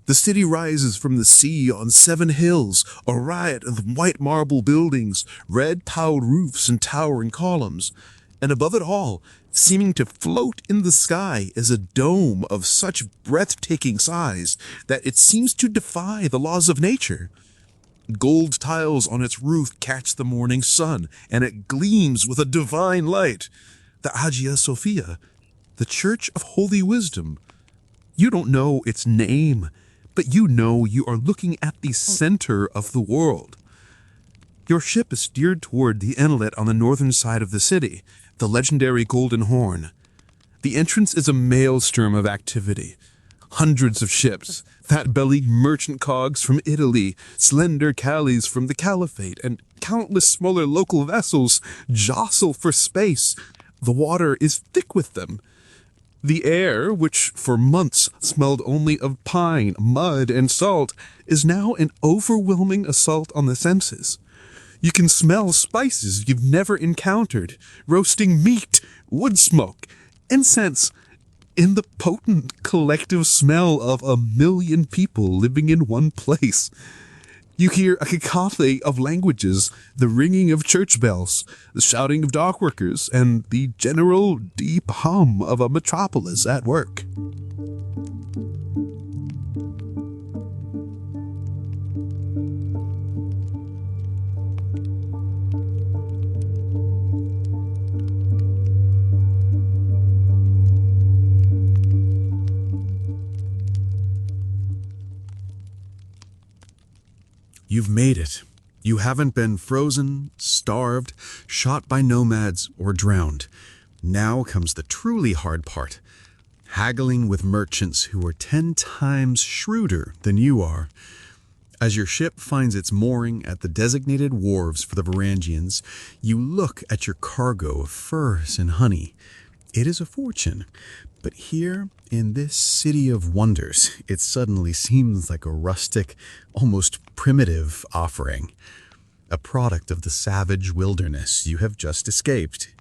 The city rises from the sea on 7 hills, a riot of white marble buildings, red tiled roofs and towering columns. And above it all, seeming to float in the sky, is a dome of such breathtaking size that it seems to defy the laws of nature. Gold tiles on its roof catch the morning sun, and it gleams with a divine light. The Hagia Sophia, the Church of Holy Wisdom. You don't know its name, but you know you are looking at the center of the world. Your ship is steered toward the inlet on the northern side of the city, the legendary Golden Horn. The entrance is a maelstrom of activity. Hundreds of ships, fat-bellied merchant cogs from Italy, slender galleys from the Caliphate, and countless smaller local vessels jostle for space. The water is thick with them. The air, which for months smelled only of pine, mud, and salt, is now an overwhelming assault on the senses. You can smell spices you've never encountered, roasting meat, wood smoke, incense, in the potent collective smell of 1,000,000 people living in one place. You hear a cacophony of languages, the ringing of church bells, the shouting of dockworkers, and the general deep hum of a metropolis at work. You've made it. You haven't been frozen, starved, shot by nomads, or drowned. Now comes the truly hard part. Haggling with merchants who are 10 times shrewder than you are. As your ship finds its mooring at the designated wharves for the Varangians, you look at your cargo of furs and honey. It is a fortune. But here, in this city of wonders, it suddenly seems like a rustic, almost primitive offering. A product of the savage wilderness you have just escaped.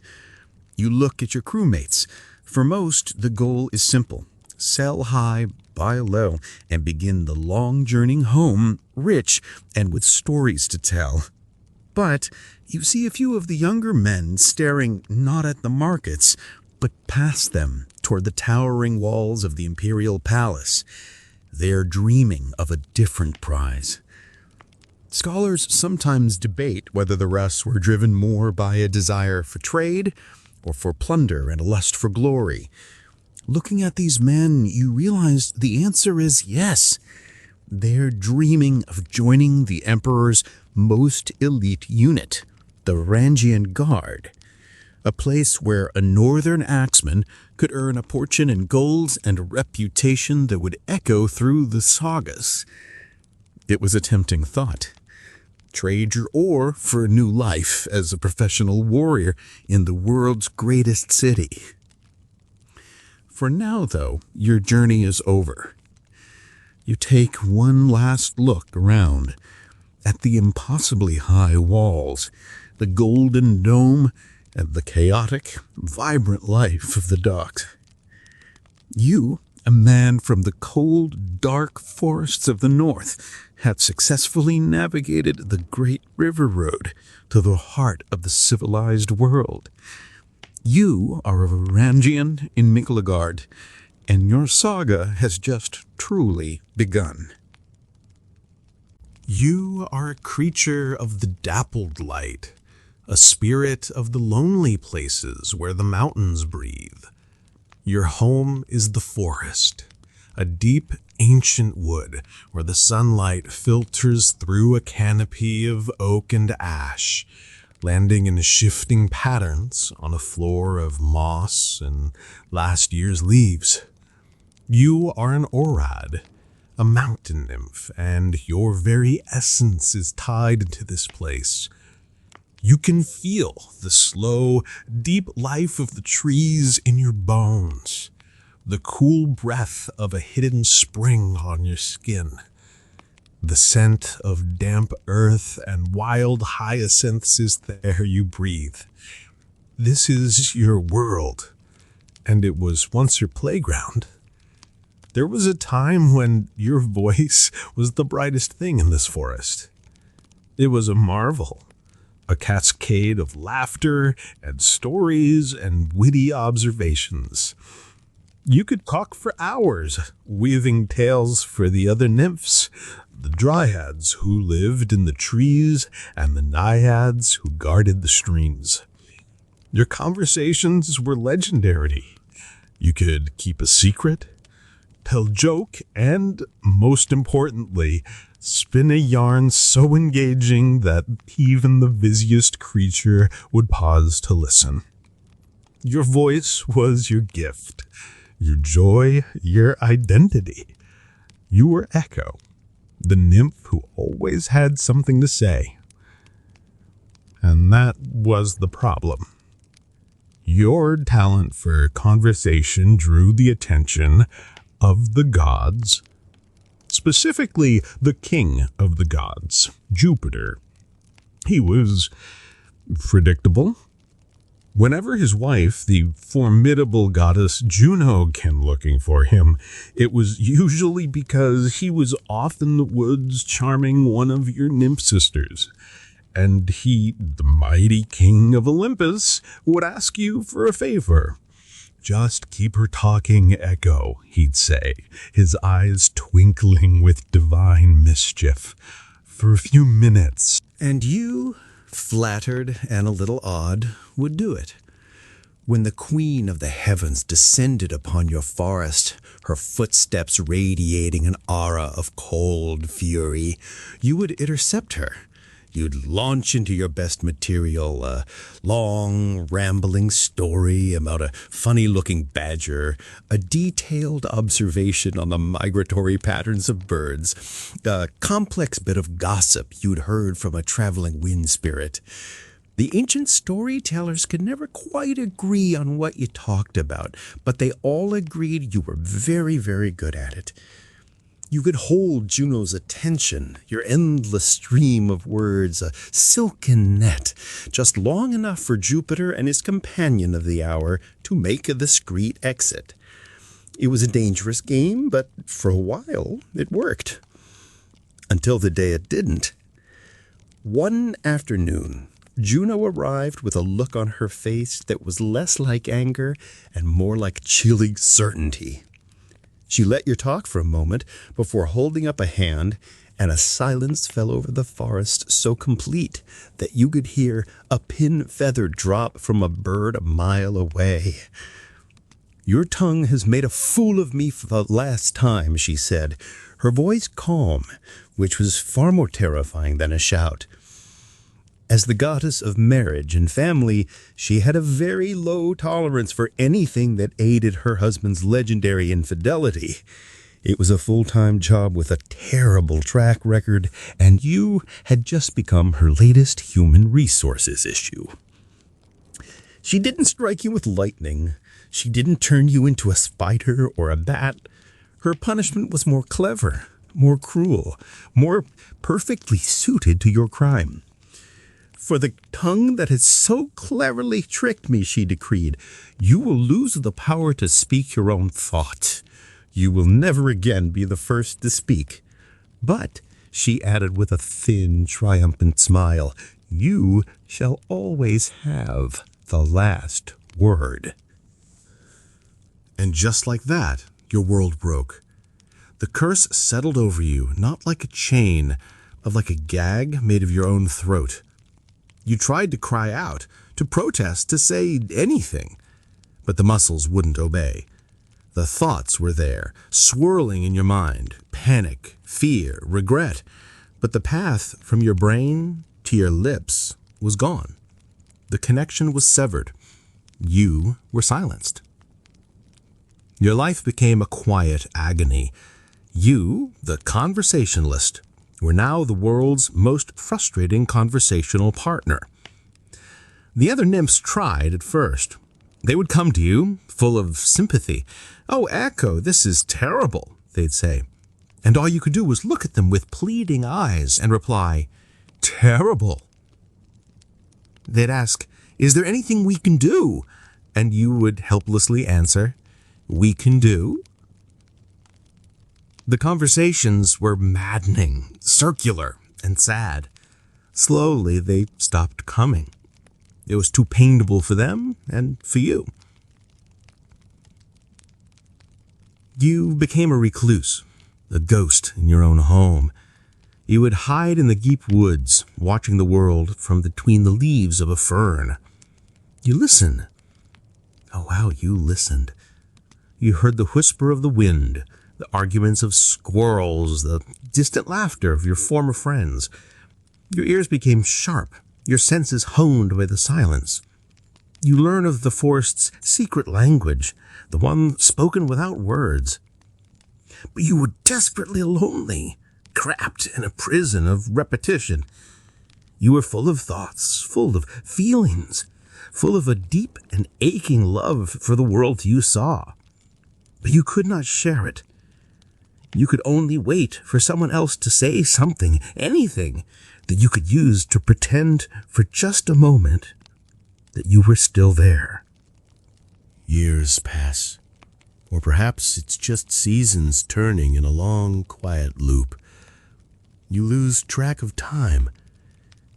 You look at your crewmates. For most, the goal is simple. Sell high, buy low, and begin the long journey home, rich and with stories to tell. But you see a few of the younger men staring not at the markets, but past them, toward the towering walls of the imperial palace. They're dreaming of a different prize. Scholars sometimes debate whether the rest were driven more by a desire for trade or for plunder and a lust for glory. Looking at these men, you realize the answer is yes. They're dreaming of joining the Emperor's most elite unit, the Varangian Guard. A place where a northern axeman could earn a fortune in gold and a reputation that would echo through the sagas. It was a tempting thought. Trade your ore for a new life as a professional warrior in the world's greatest city. For now, though, your journey is over. You take one last look around at the impossibly high walls, the golden dome, and the chaotic, vibrant life of the docks. You, a man from the cold, dark forests of the north, had successfully navigated the great river road to the heart of the civilized world. You are a Varangian in Miklagard, and your saga has just truly begun. You are a creature of the dappled light, a spirit of the lonely places where the mountains breathe. Your home is the forest, a deep, ancient wood where the sunlight filters through a canopy of oak and ash, landing in shifting patterns on a floor of moss and last year's leaves. You are an orad, a mountain nymph, and your very essence is tied to this place. You can feel the slow, deep life of the trees in your bones, the cool breath of a hidden spring on your skin, the scent of damp earth and wild hyacinths is the air you breathe. This is your world, and it was once your playground. There was a time when your voice was the brightest thing in this forest. It was a marvel. A cascade of laughter and stories and witty observations. You could talk for hours, weaving tales for the other nymphs, the dryads who lived in the trees and the naiads who guarded the streams. Your conversations were legendary. You could keep a secret, tell joke, and, most importantly, spin a yarn so engaging that even the busiest creature would pause to listen. Your voice was your gift, your joy, your identity. You were Echo, the nymph who always had something to say. And that was the problem. Your talent for conversation drew the attention of the gods, specifically the king of the gods, Jupiter. He was predictable. Whenever his wife, the formidable goddess Juno, came looking for him, it was usually because he was off in the woods charming one of your nymph sisters. And he, the mighty king of Olympus, would ask you for a favor. Just keep her talking, Echo, he'd say, his eyes twinkling with divine mischief, for a few minutes. And you, flattered and a little awed, would do it. When the queen of the heavens descended upon your forest, her footsteps radiating an aura of cold fury, you would intercept her. You'd launch into your best material, a long, rambling story about a funny-looking badger, a detailed observation on the migratory patterns of birds, a complex bit of gossip you'd heard from a traveling wind spirit. The ancient storytellers could never quite agree on what you talked about, but they all agreed you were very, very good at it. You could hold Juno's attention, your endless stream of words, a silken net, just long enough for Jupiter and his companion of the hour to make a discreet exit. It was a dangerous game, but for a while it worked. Until the day it didn't. One afternoon, Juno arrived with a look on her face that was less like anger and more like chilling certainty. She let you talk for a moment before holding up a hand, and a silence fell over the forest so complete that you could hear a pin feather drop from a bird a mile away. "Your tongue has made a fool of me for the last time," she said, her voice calm, which was far more terrifying than a shout. As the goddess of marriage and family, she had a very low tolerance for anything that aided her husband's legendary infidelity. It was a full-time job with a terrible track record, and you had just become her latest human resources issue. She didn't strike you with lightning. She didn't turn you into a spider or a bat. Her punishment was more clever, more cruel, more perfectly suited to your crime. "For the tongue that has so cleverly tricked me," she decreed, "you will lose the power to speak your own thought. You will never again be the first to speak. But," she added with a thin, triumphant smile, "you shall always have the last word." And just like that, your world broke. The curse settled over you, not like a chain, but like a gag made of your own throat. You tried to cry out, to protest, to say anything, but the muscles wouldn't obey. The thoughts were there, swirling in your mind, panic, fear, regret, but the path from your brain to your lips was gone. The connection was severed. You were silenced. Your life became a quiet agony. You, the conversationalist, were now the world's most frustrating conversational partner. The other nymphs tried at first. They would come to you, full of sympathy. "Oh, Echo, this is terrible," they'd say. And all you could do was look at them with pleading eyes and reply, "Terrible." They'd ask, "Is there anything we can do?" And you would helplessly answer, "We can do." The conversations were maddening, circular, and sad. Slowly, they stopped coming. It was too painful for them and for you. You became a recluse, a ghost in your own home. You would hide in the deep woods, watching the world from between the leaves of a fern. You listened. Oh, how you listened. You heard the whisper of the wind, the arguments of squirrels, the distant laughter of your former friends. Your ears became sharp, your senses honed by the silence. You learn of the forest's secret language, the one spoken without words. But you were desperately lonely, trapped in a prison of repetition. You were full of thoughts, full of feelings, full of a deep and aching love for the world you saw. But you could not share it. You could only wait for someone else to say something, anything, that you could use to pretend for just a moment that you were still there. Years pass, or perhaps it's just seasons turning in a long, quiet loop. You lose track of time.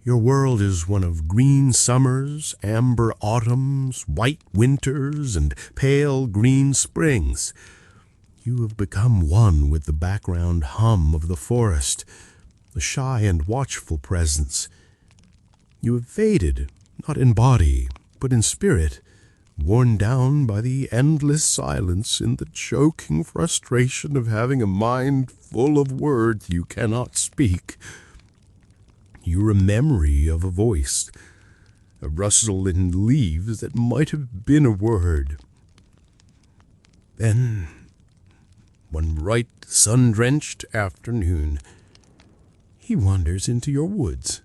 Your world is one of green summers, amber autumns, white winters, and pale green springs. You have become one with the background hum of the forest, the shy and watchful presence. You have faded, not in body, but in spirit, worn down by the endless silence and the choking frustration of having a mind full of words you cannot speak. You're a memory of a voice, a rustle in leaves that might have been a word. Then, one bright, sun-drenched afternoon, he wanders into your woods.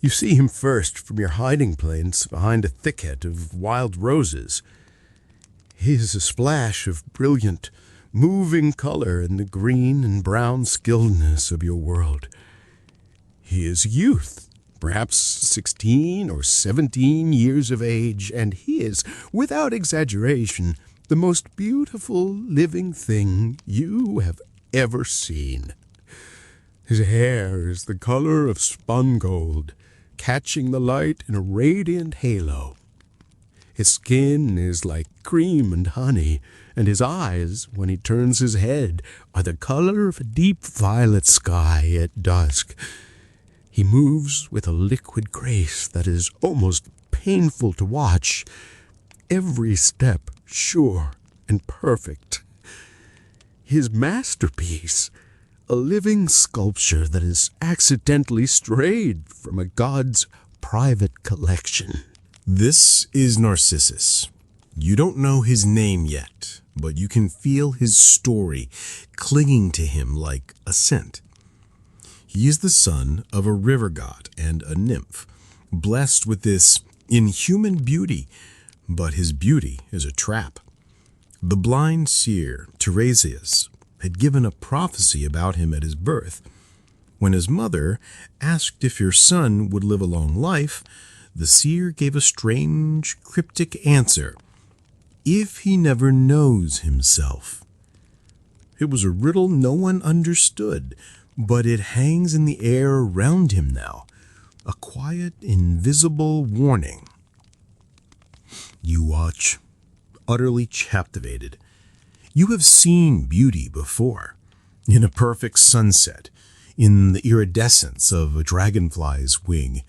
You see him first from your hiding place behind a thicket of wild roses. He is a splash of brilliant, moving color in the green and brown skilledness of your world. He is youth, perhaps 16 or 17 years of age, and he is, without exaggeration, the most beautiful living thing you have ever seen. His hair is the color of spun gold, catching the light in a radiant halo. His skin is like cream and honey, and his eyes, when he turns his head, are the color of a deep violet sky at dusk. He moves with a liquid grace that is almost painful to watch, every step sure and perfect. His masterpiece, a living sculpture that is accidentally strayed from a god's private collection. This is Narcissus. You don't know his name yet, but you can feel his story clinging to him like a scent. He is the son of a river god and a nymph, blessed with this inhuman beauty, but his beauty is a trap. The blind seer, Tiresias, had given a prophecy about him at his birth. When his mother asked if your son would live a long life, the seer gave a strange, cryptic answer: if he never knows himself. It was a riddle no one understood, but it hangs in the air around him now, a quiet, invisible warning. You watch, utterly captivated. You have seen beauty before, in a perfect sunset, in the iridescence of a dragonfly's wing,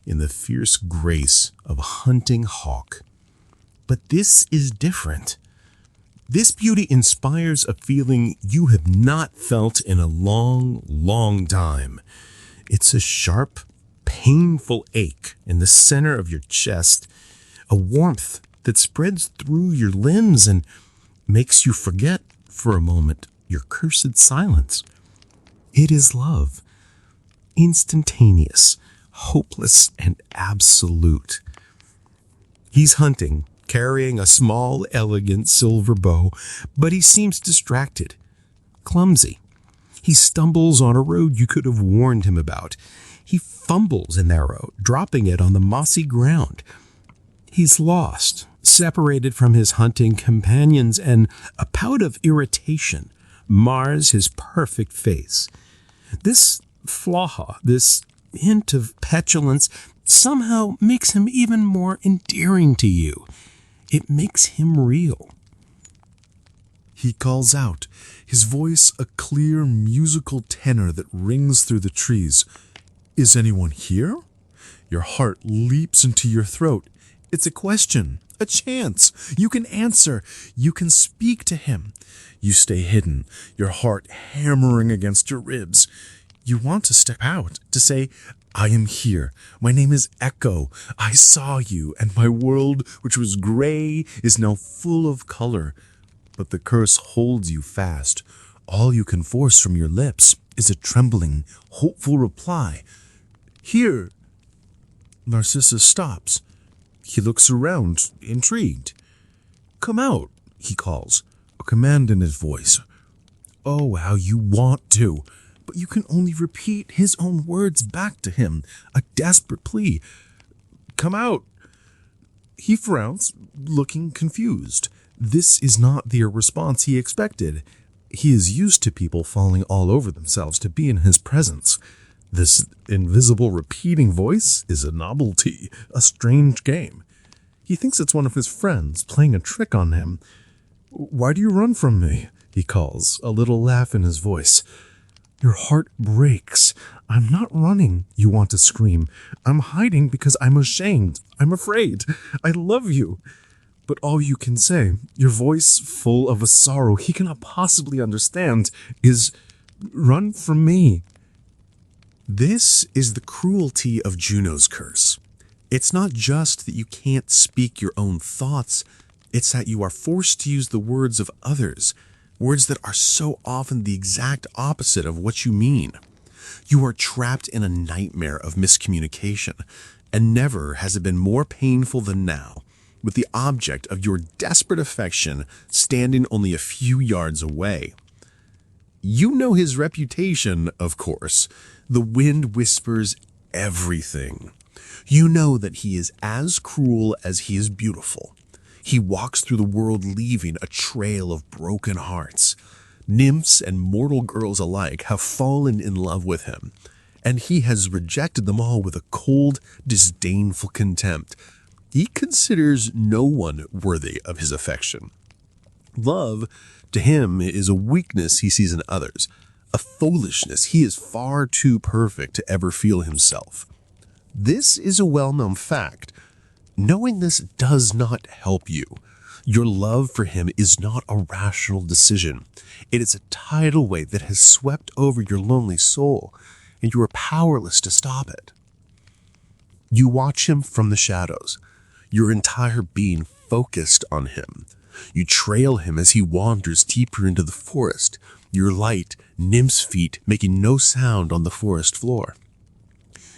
in the fierce grace of a hunting hawk. But this is different. This beauty inspires a feeling you have not felt in a long, long time. It's a sharp, painful ache in the center of your chest, a warmth that spreads through your limbs and makes you forget for a moment your cursed silence. It is love, instantaneous, hopeless, and absolute. He's hunting, carrying a small, elegant silver bow, but he seems distracted, clumsy. He stumbles on a road you could have warned him about. He fumbles an arrow, dropping it on the mossy ground. He's lost, separated from his hunting companions, and a pout of irritation mars his perfect face. This flaw, this hint of petulance, somehow makes him even more endearing to you. It makes him real. He calls out, his voice a clear musical tenor that rings through the trees. Is anyone here? Your heart leaps into your throat. It's a question, a chance. You can answer. You can speak to him. You stay hidden, your heart hammering against your ribs. You want to step out, to say, I am here. My name is Echo. I saw you, and my world, which was gray, is now full of color. But the curse holds you fast. All you can force from your lips is a trembling, hopeful reply. Here. Narcissus stops. He looks around, intrigued. Come out, he calls, a command in his voice. Oh, how you want to. But you can only repeat his own words back to him, a desperate plea. Come out. He frowns, looking confused. This is not the response he expected. He is used to people falling all over themselves to be in his presence. This invisible repeating voice is a novelty, a strange game. He thinks it's one of his friends playing a trick on him. Why do you run from me? He calls, a little laugh in his voice. Your heart breaks. I'm not running, you want to scream. I'm hiding because I'm ashamed. I'm afraid. I love you. But all you can say, your voice full of a sorrow he cannot possibly understand, is, run from me. This is the cruelty of Juno's curse. It's not just that you can't speak your own thoughts, it's that you are forced to use the words of others, words that are so often the exact opposite of what you mean. You are trapped in a nightmare of miscommunication, and never has it been more painful than now, with the object of your desperate affection standing only a few yards away. You know his reputation, of course. The wind whispers everything. You know that he is as cruel as he is beautiful. He walks through the world leaving a trail of broken hearts. Nymphs and mortal girls alike have fallen in love with him, and he has rejected them all with a cold, disdainful contempt. He considers no one worthy of his affection. Love, to him, is a weakness he sees in others, a foolishness he is far too perfect to ever feel himself. This is a well-known fact. Knowing this does not help you. Your love for him is not a rational decision. It is a tidal wave that has swept over your lonely soul, and you are powerless to stop it. You watch him from the shadows, your entire being focused on him. You trail him as he wanders deeper into the forest, your light, nymph's feet making no sound on the forest floor.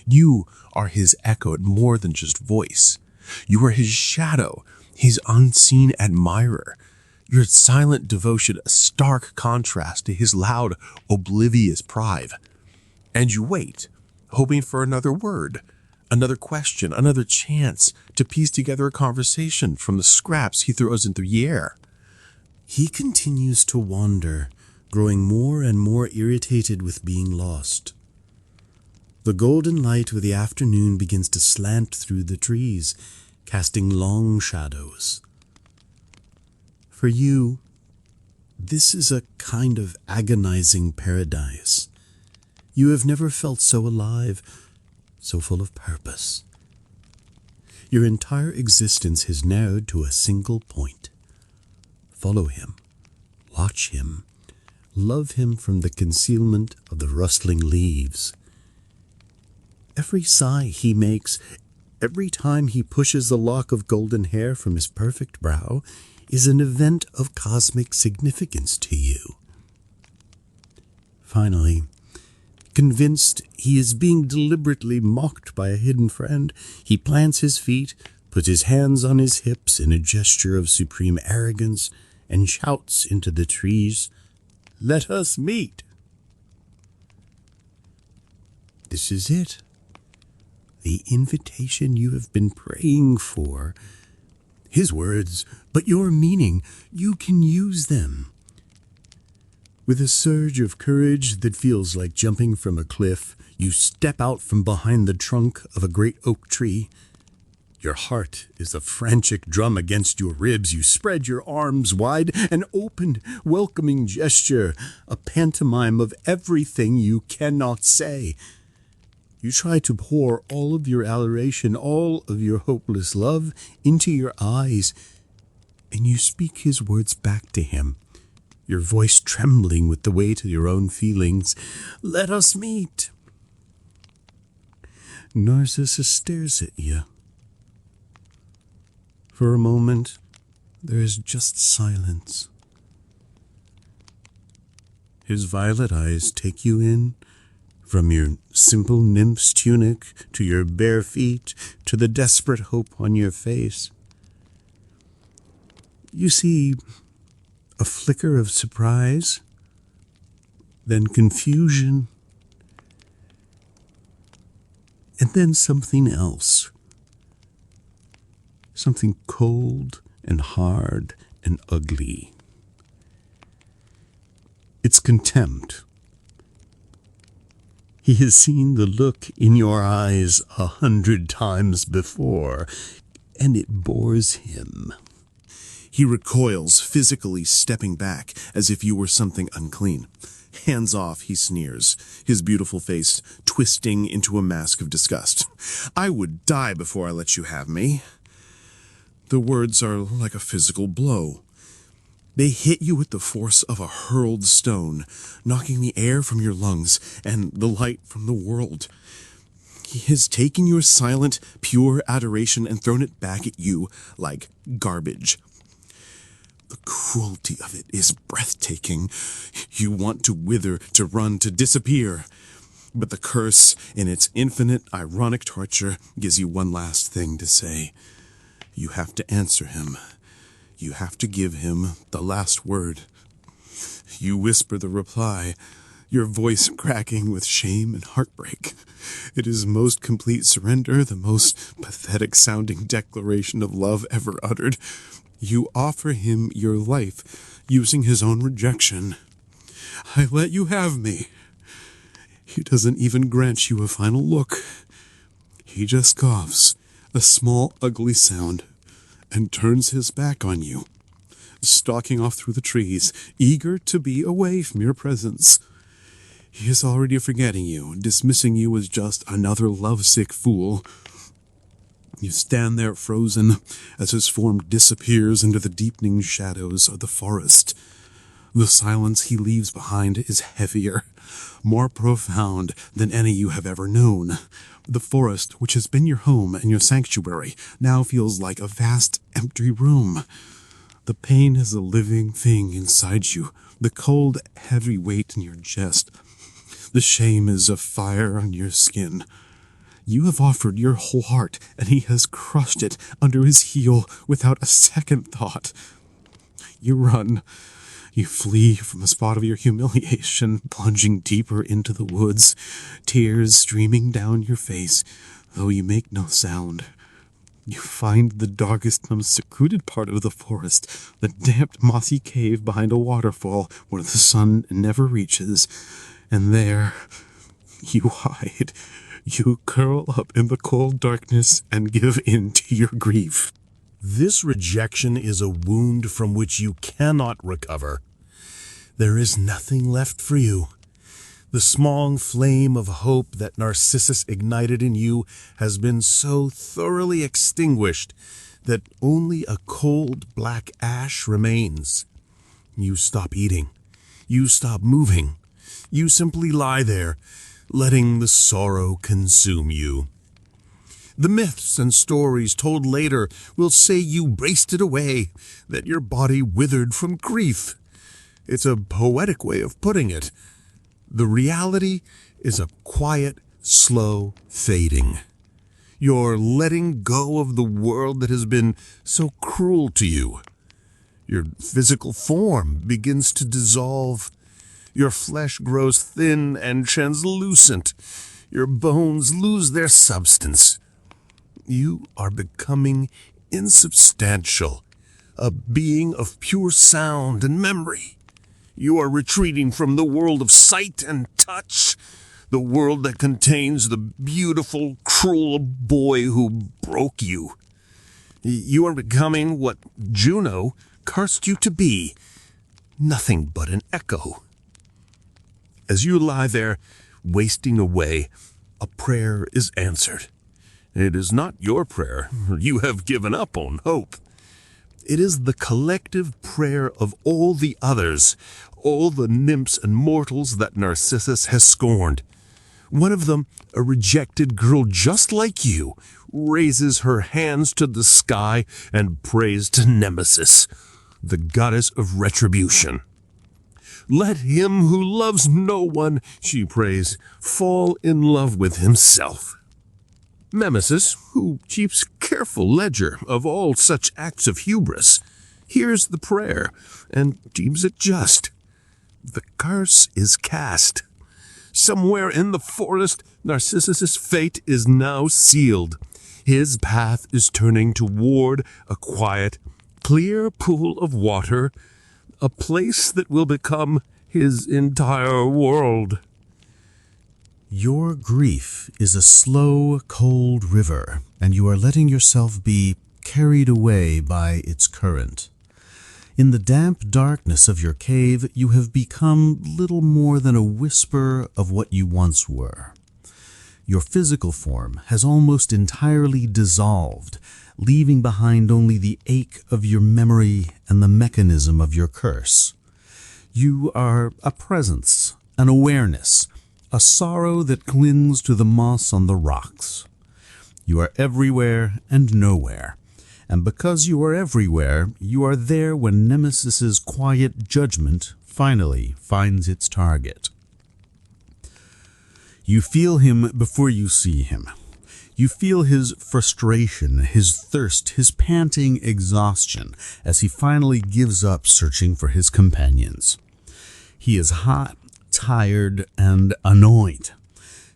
You are his echo at more than just voice. You are his shadow, his unseen admirer. Your silent devotion a stark contrast to his loud, oblivious pride. And you wait, hoping for another word, another question, another chance to piece together a conversation from the scraps he throws into the air. He continues to wander, growing more and more irritated with being lost. The golden light of the afternoon begins to slant through the trees, casting long shadows. For you, this is a kind of agonizing paradise. You have never felt so alive, so full of purpose. Your entire existence has narrowed to a single point. Follow him, watch him, love him from the concealment of the rustling leaves. Every sigh he makes, every time he pushes a lock of golden hair from his perfect brow, is an event of cosmic significance to you. Finally, convinced he is being deliberately mocked by a hidden friend, he plants his feet, puts his hands on his hips in a gesture of supreme arrogance, and shouts into the trees, "Let us meet!" This is it. The invitation you have been praying for. His words, but your meaning, you can use them. With a surge of courage that feels like jumping from a cliff, you step out from behind the trunk of a great oak tree. Your heart is a frantic drum against your ribs. You spread your arms wide, an open, welcoming gesture, a pantomime of everything you cannot say. You try to pour all of your adoration, all of your hopeless love into your eyes, and you speak his words back to him, your voice trembling with the weight of your own feelings. Let us meet. Narcissus stares at you. For a moment, there is just silence. His violet eyes take you in, from your simple nymph's tunic to your bare feet to the desperate hope on your face. You see a flicker of surprise, then confusion, and then something else. Something cold and hard and ugly. It's contempt. He has seen the look in your eyes 100 times before, and it bores him. He recoils, physically stepping back as if you were something unclean. Hands off, he sneers, his beautiful face twisting into a mask of disgust. I would die before I let you have me. The words are like a physical blow. They hit you with the force of a hurled stone, knocking the air from your lungs and the light from the world. He has taken your silent, pure adoration and thrown it back at you like garbage. The cruelty of it is breathtaking. You want to wither, to run, to disappear. But the curse, in its infinite, ironic torture, gives you one last thing to say. You have to answer him. You have to give him the last word. You whisper the reply, your voice cracking with shame and heartbreak. It is most complete surrender, the most pathetic-sounding declaration of love ever uttered. You offer him your life, using his own rejection. I let you have me. He doesn't even grant you a final look. He just coughs, a small, ugly sound, and turns his back on you, stalking off through the trees, eager to be away from your presence. He is already forgetting you, dismissing you as just another lovesick fool. You stand there frozen as his form disappears into the deepening shadows of the forest. The silence he leaves behind is heavier, more profound than any you have ever known. The forest, which has been your home and your sanctuary, now feels like a vast, empty room. The pain is a living thing inside you, the cold, heavy weight in your chest. The shame is a fire on your skin. You have offered your whole heart, and he has crushed it under his heel without a second thought. You run. You flee from the spot of your humiliation, plunging deeper into the woods, tears streaming down your face, though you make no sound. You find the darkest, most secluded part of the forest, the damp, mossy cave behind a waterfall where the sun never reaches, and there you hide. You curl up in the cold darkness and give in to your grief. This rejection is a wound from which you cannot recover. There is nothing left for you. The small flame of hope that Narcissus ignited in you has been so thoroughly extinguished that only a cold black ash remains. You stop eating. You stop moving. You simply lie there, letting the sorrow consume you. The myths and stories told later will say you braced it away, that your body withered from grief. It's a poetic way of putting it. The reality is a quiet, slow fading. You're letting go of the world that has been so cruel to you. Your physical form begins to dissolve. Your flesh grows thin and translucent. Your bones lose their substance. You are becoming insubstantial, a being of pure sound and memory. You are retreating from the world of sight and touch, the world that contains the beautiful, cruel boy who broke you. You are becoming what Juno cursed you to be, nothing but an echo. As you lie there, wasting away, a prayer is answered. It is not your prayer. You have given up on hope. It is the collective prayer of all the others, all the nymphs and mortals that Narcissus has scorned. One of them, a rejected girl just like you, raises her hands to the sky and prays to Nemesis, the goddess of retribution. Let him who loves no one, she prays, fall in love with himself. Nemesis, who keeps careful ledger of all such acts of hubris, hears the prayer and deems it just. The curse is cast. Somewhere in the forest, Narcissus's fate is now sealed. His path is turning toward a quiet, clear pool of water, a place that will become his entire world. Your grief is a slow, cold river, and you are letting yourself be carried away by its current. In the damp darkness of your cave, you have become little more than a whisper of what you once were. Your physical form has almost entirely dissolved, leaving behind only the ache of your memory and the mechanism of your curse. You are a presence, an awareness, a sorrow that clings to the moss on the rocks. You are everywhere and nowhere, and because you are everywhere, you are there when Nemesis's quiet judgment finally finds its target. You feel him before you see him. You feel his frustration, his thirst, his panting exhaustion as he finally gives up searching for his companions. He is hot, tired, and annoyed.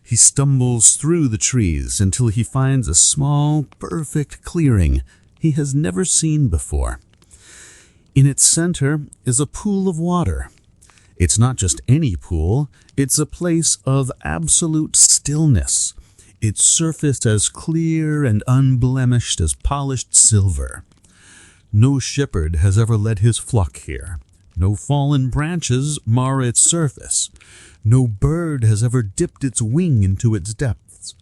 He stumbles through the trees until he finds a small, perfect clearing he has never seen before. In its center is a pool of water. It's not just any pool, it's a place of absolute stillness. Its surface as clear and unblemished as polished silver. No shepherd has ever led his flock here. No fallen branches mar its surface. No bird has ever dipped its wing into its depths.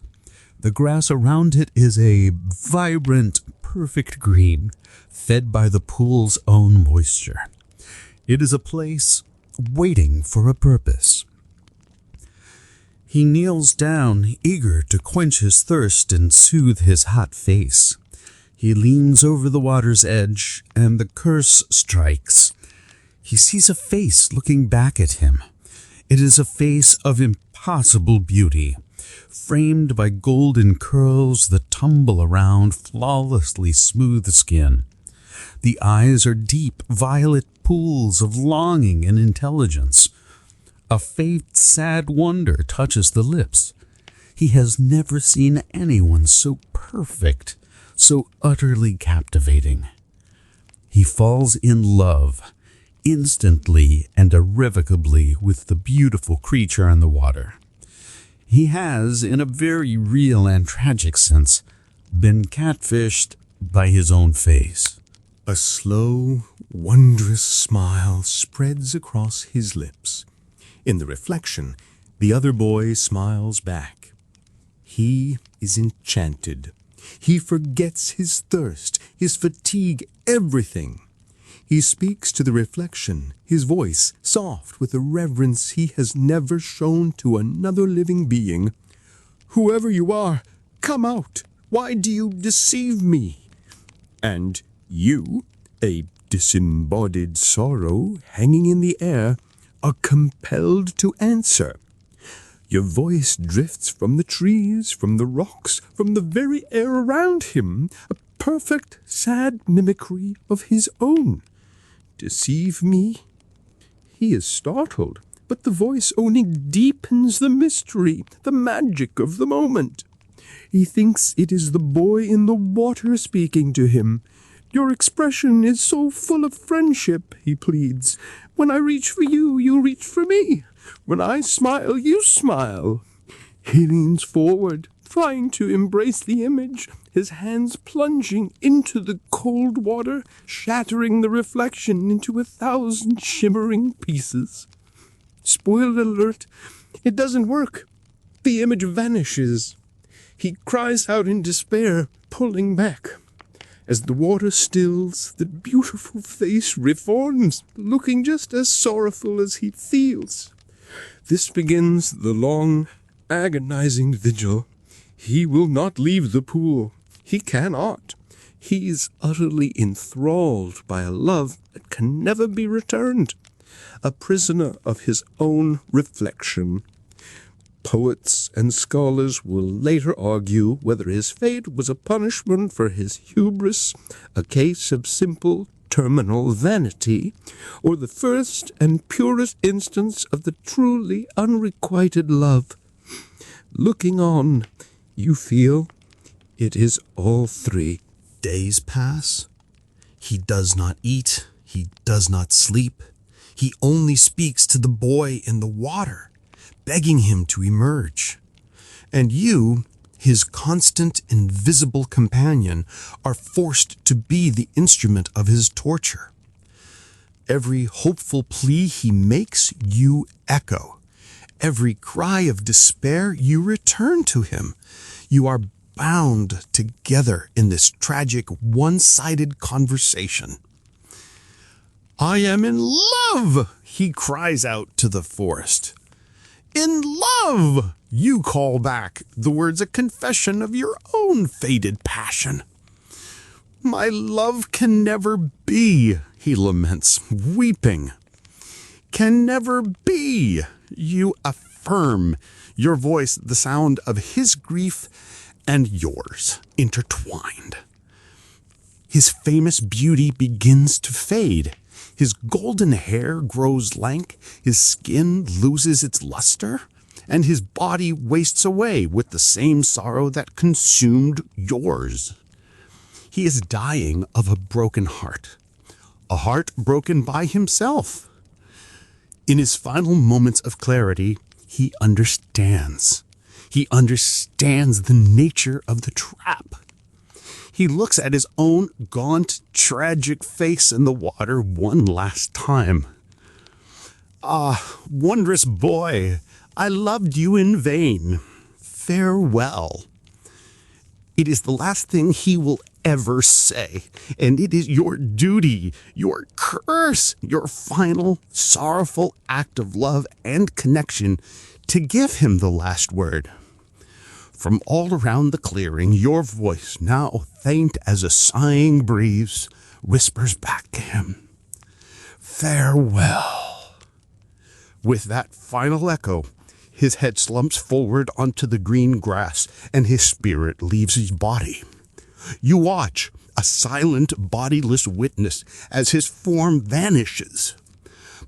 The grass around it is a vibrant, perfect green, fed by the pool's own moisture. It is a place waiting for a purpose. He kneels down, eager to quench his thirst and soothe his hot face. He leans over the water's edge, and the curse strikes. He sees a face looking back at him. It is a face of impossible beauty, framed by golden curls that tumble around flawlessly smooth skin. The eyes are deep, violet pools of longing and intelligence. A faint, sad wonder touches the lips. He has never seen anyone so perfect, so utterly captivating. He falls in love, instantly and irrevocably, with the beautiful creature in the water. He has, in a very real and tragic sense, been catfished by his own face. A slow, wondrous smile spreads across his lips. In the reflection, the other boy smiles back. He is enchanted. He forgets his thirst, his fatigue, everything. He speaks to the reflection, his voice soft with a reverence he has never shown to another living being. "Whoever you are, come out. Why do you deceive me?" And you, a disembodied sorrow hanging in the air, are compelled to answer. Your voice drifts from the trees, from the rocks, from the very air around him, a perfect, sad mimicry of his own. Deceive me? He is startled, but the voice only deepens the mystery, the magic of the moment. He thinks it is the boy in the water speaking to him. "Your expression is so full of friendship," he pleads. "When I reach for you, you reach for me. When I smile, you smile." He leans forward, trying to embrace the image, his hands plunging into the cold water, shattering the reflection into 1,000 shimmering pieces. Spoiler alert, it doesn't work. The image vanishes. He cries out in despair, pulling back. As the water stills, the beautiful face reforms, looking just as sorrowful as he feels. This begins the long, agonizing vigil. He will not leave the pool. He cannot. He is utterly enthralled by a love that can never be returned, a prisoner of his own reflection. Poets and scholars will later argue whether his fate was a punishment for his hubris, a case of simple terminal vanity, or the first and purest instance of the truly unrequited love. Looking on, you feel it is all three. Days pass. He does not eat. He does not sleep. He only speaks to the boy in the water, begging him to emerge. And you, his constant invisible companion, are forced to be the instrument of his torture. Every hopeful plea he makes, you echo. Every cry of despair, you return to him. You are bound together in this tragic, one-sided conversation. "I am in love," he cries out to the forest. "In love," you call back, the words a confession of your own faded passion. "My love can never be," he laments, weeping. "Can never be," you affirm, your voice the sound of his grief and yours intertwined. His famous beauty begins to fade. His golden hair grows lank, his skin loses its luster, and his body wastes away with the same sorrow that consumed yours. He is dying of a broken heart, a heart broken by himself. In his final moments of clarity, he understands. He understands the nature of the trap. He looks at his own gaunt, tragic face in the water one last time. "Ah, wondrous boy, I loved you in vain. Farewell." It is the last thing he will ever say, and it is your duty, your curse, your final, sorrowful act of love and connection to give him the last word. From all around the clearing, your voice, now faint as a sighing breeze, whispers back to him, "Farewell." With that final echo, his head slumps forward onto the green grass, and his spirit leaves his body. You watch, a silent, bodiless witness, as his form vanishes.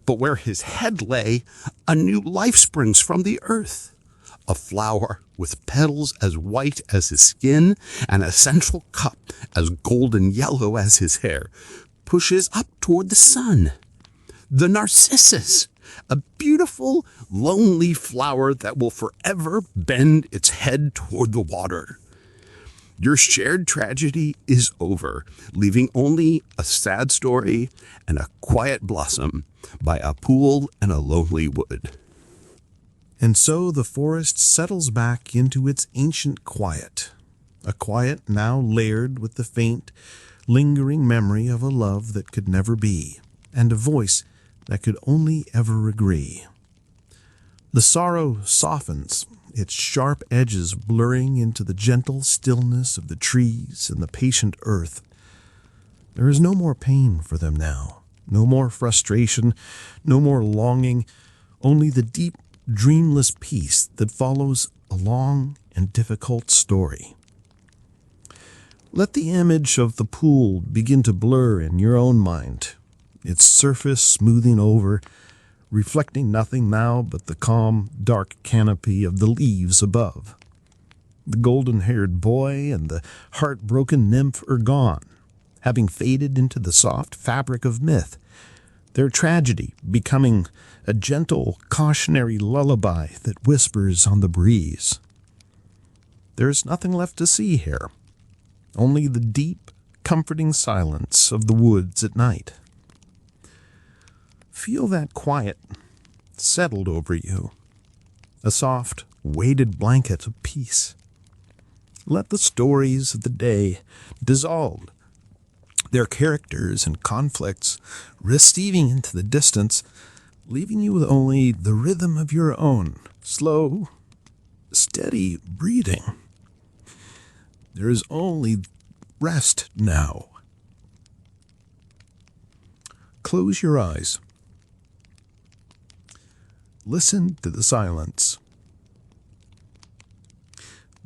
But where his head lay, a new life springs from the earth. A flower with petals as white as his skin and a central cup as golden yellow as his hair pushes up toward the sun. The Narcissus, a beautiful, lonely flower that will forever bend its head toward the water. Your shared tragedy is over, leaving only a sad story and a quiet blossom by a pool and a lonely wood. And so the forest settles back into its ancient quiet, a quiet now layered with the faint, lingering memory of a love that could never be, and a voice that could only ever agree. The sorrow softens, its sharp edges blurring into the gentle stillness of the trees and the patient earth. There is no more pain for them now, no more frustration, no more longing, only the deep, dreamless peace that follows a long and difficult story. Let the image of the pool begin to blur in your own mind, its surface smoothing over, reflecting nothing now but the calm, dark canopy of the leaves above. The golden-haired boy and the heartbroken nymph are gone, having faded into the soft fabric of myth, their tragedy becoming a gentle, cautionary lullaby that whispers on the breeze. There is nothing left to see here, only the deep, comforting silence of the woods at night. Feel that quiet settled over you, a soft, weighted blanket of peace. Let the stories of the day dissolve, their characters and conflicts receding into the distance, leaving you with only the rhythm of your own, slow, steady breathing. There is only rest now. Close your eyes. Listen to the silence.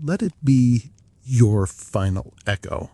Let it be your final echo.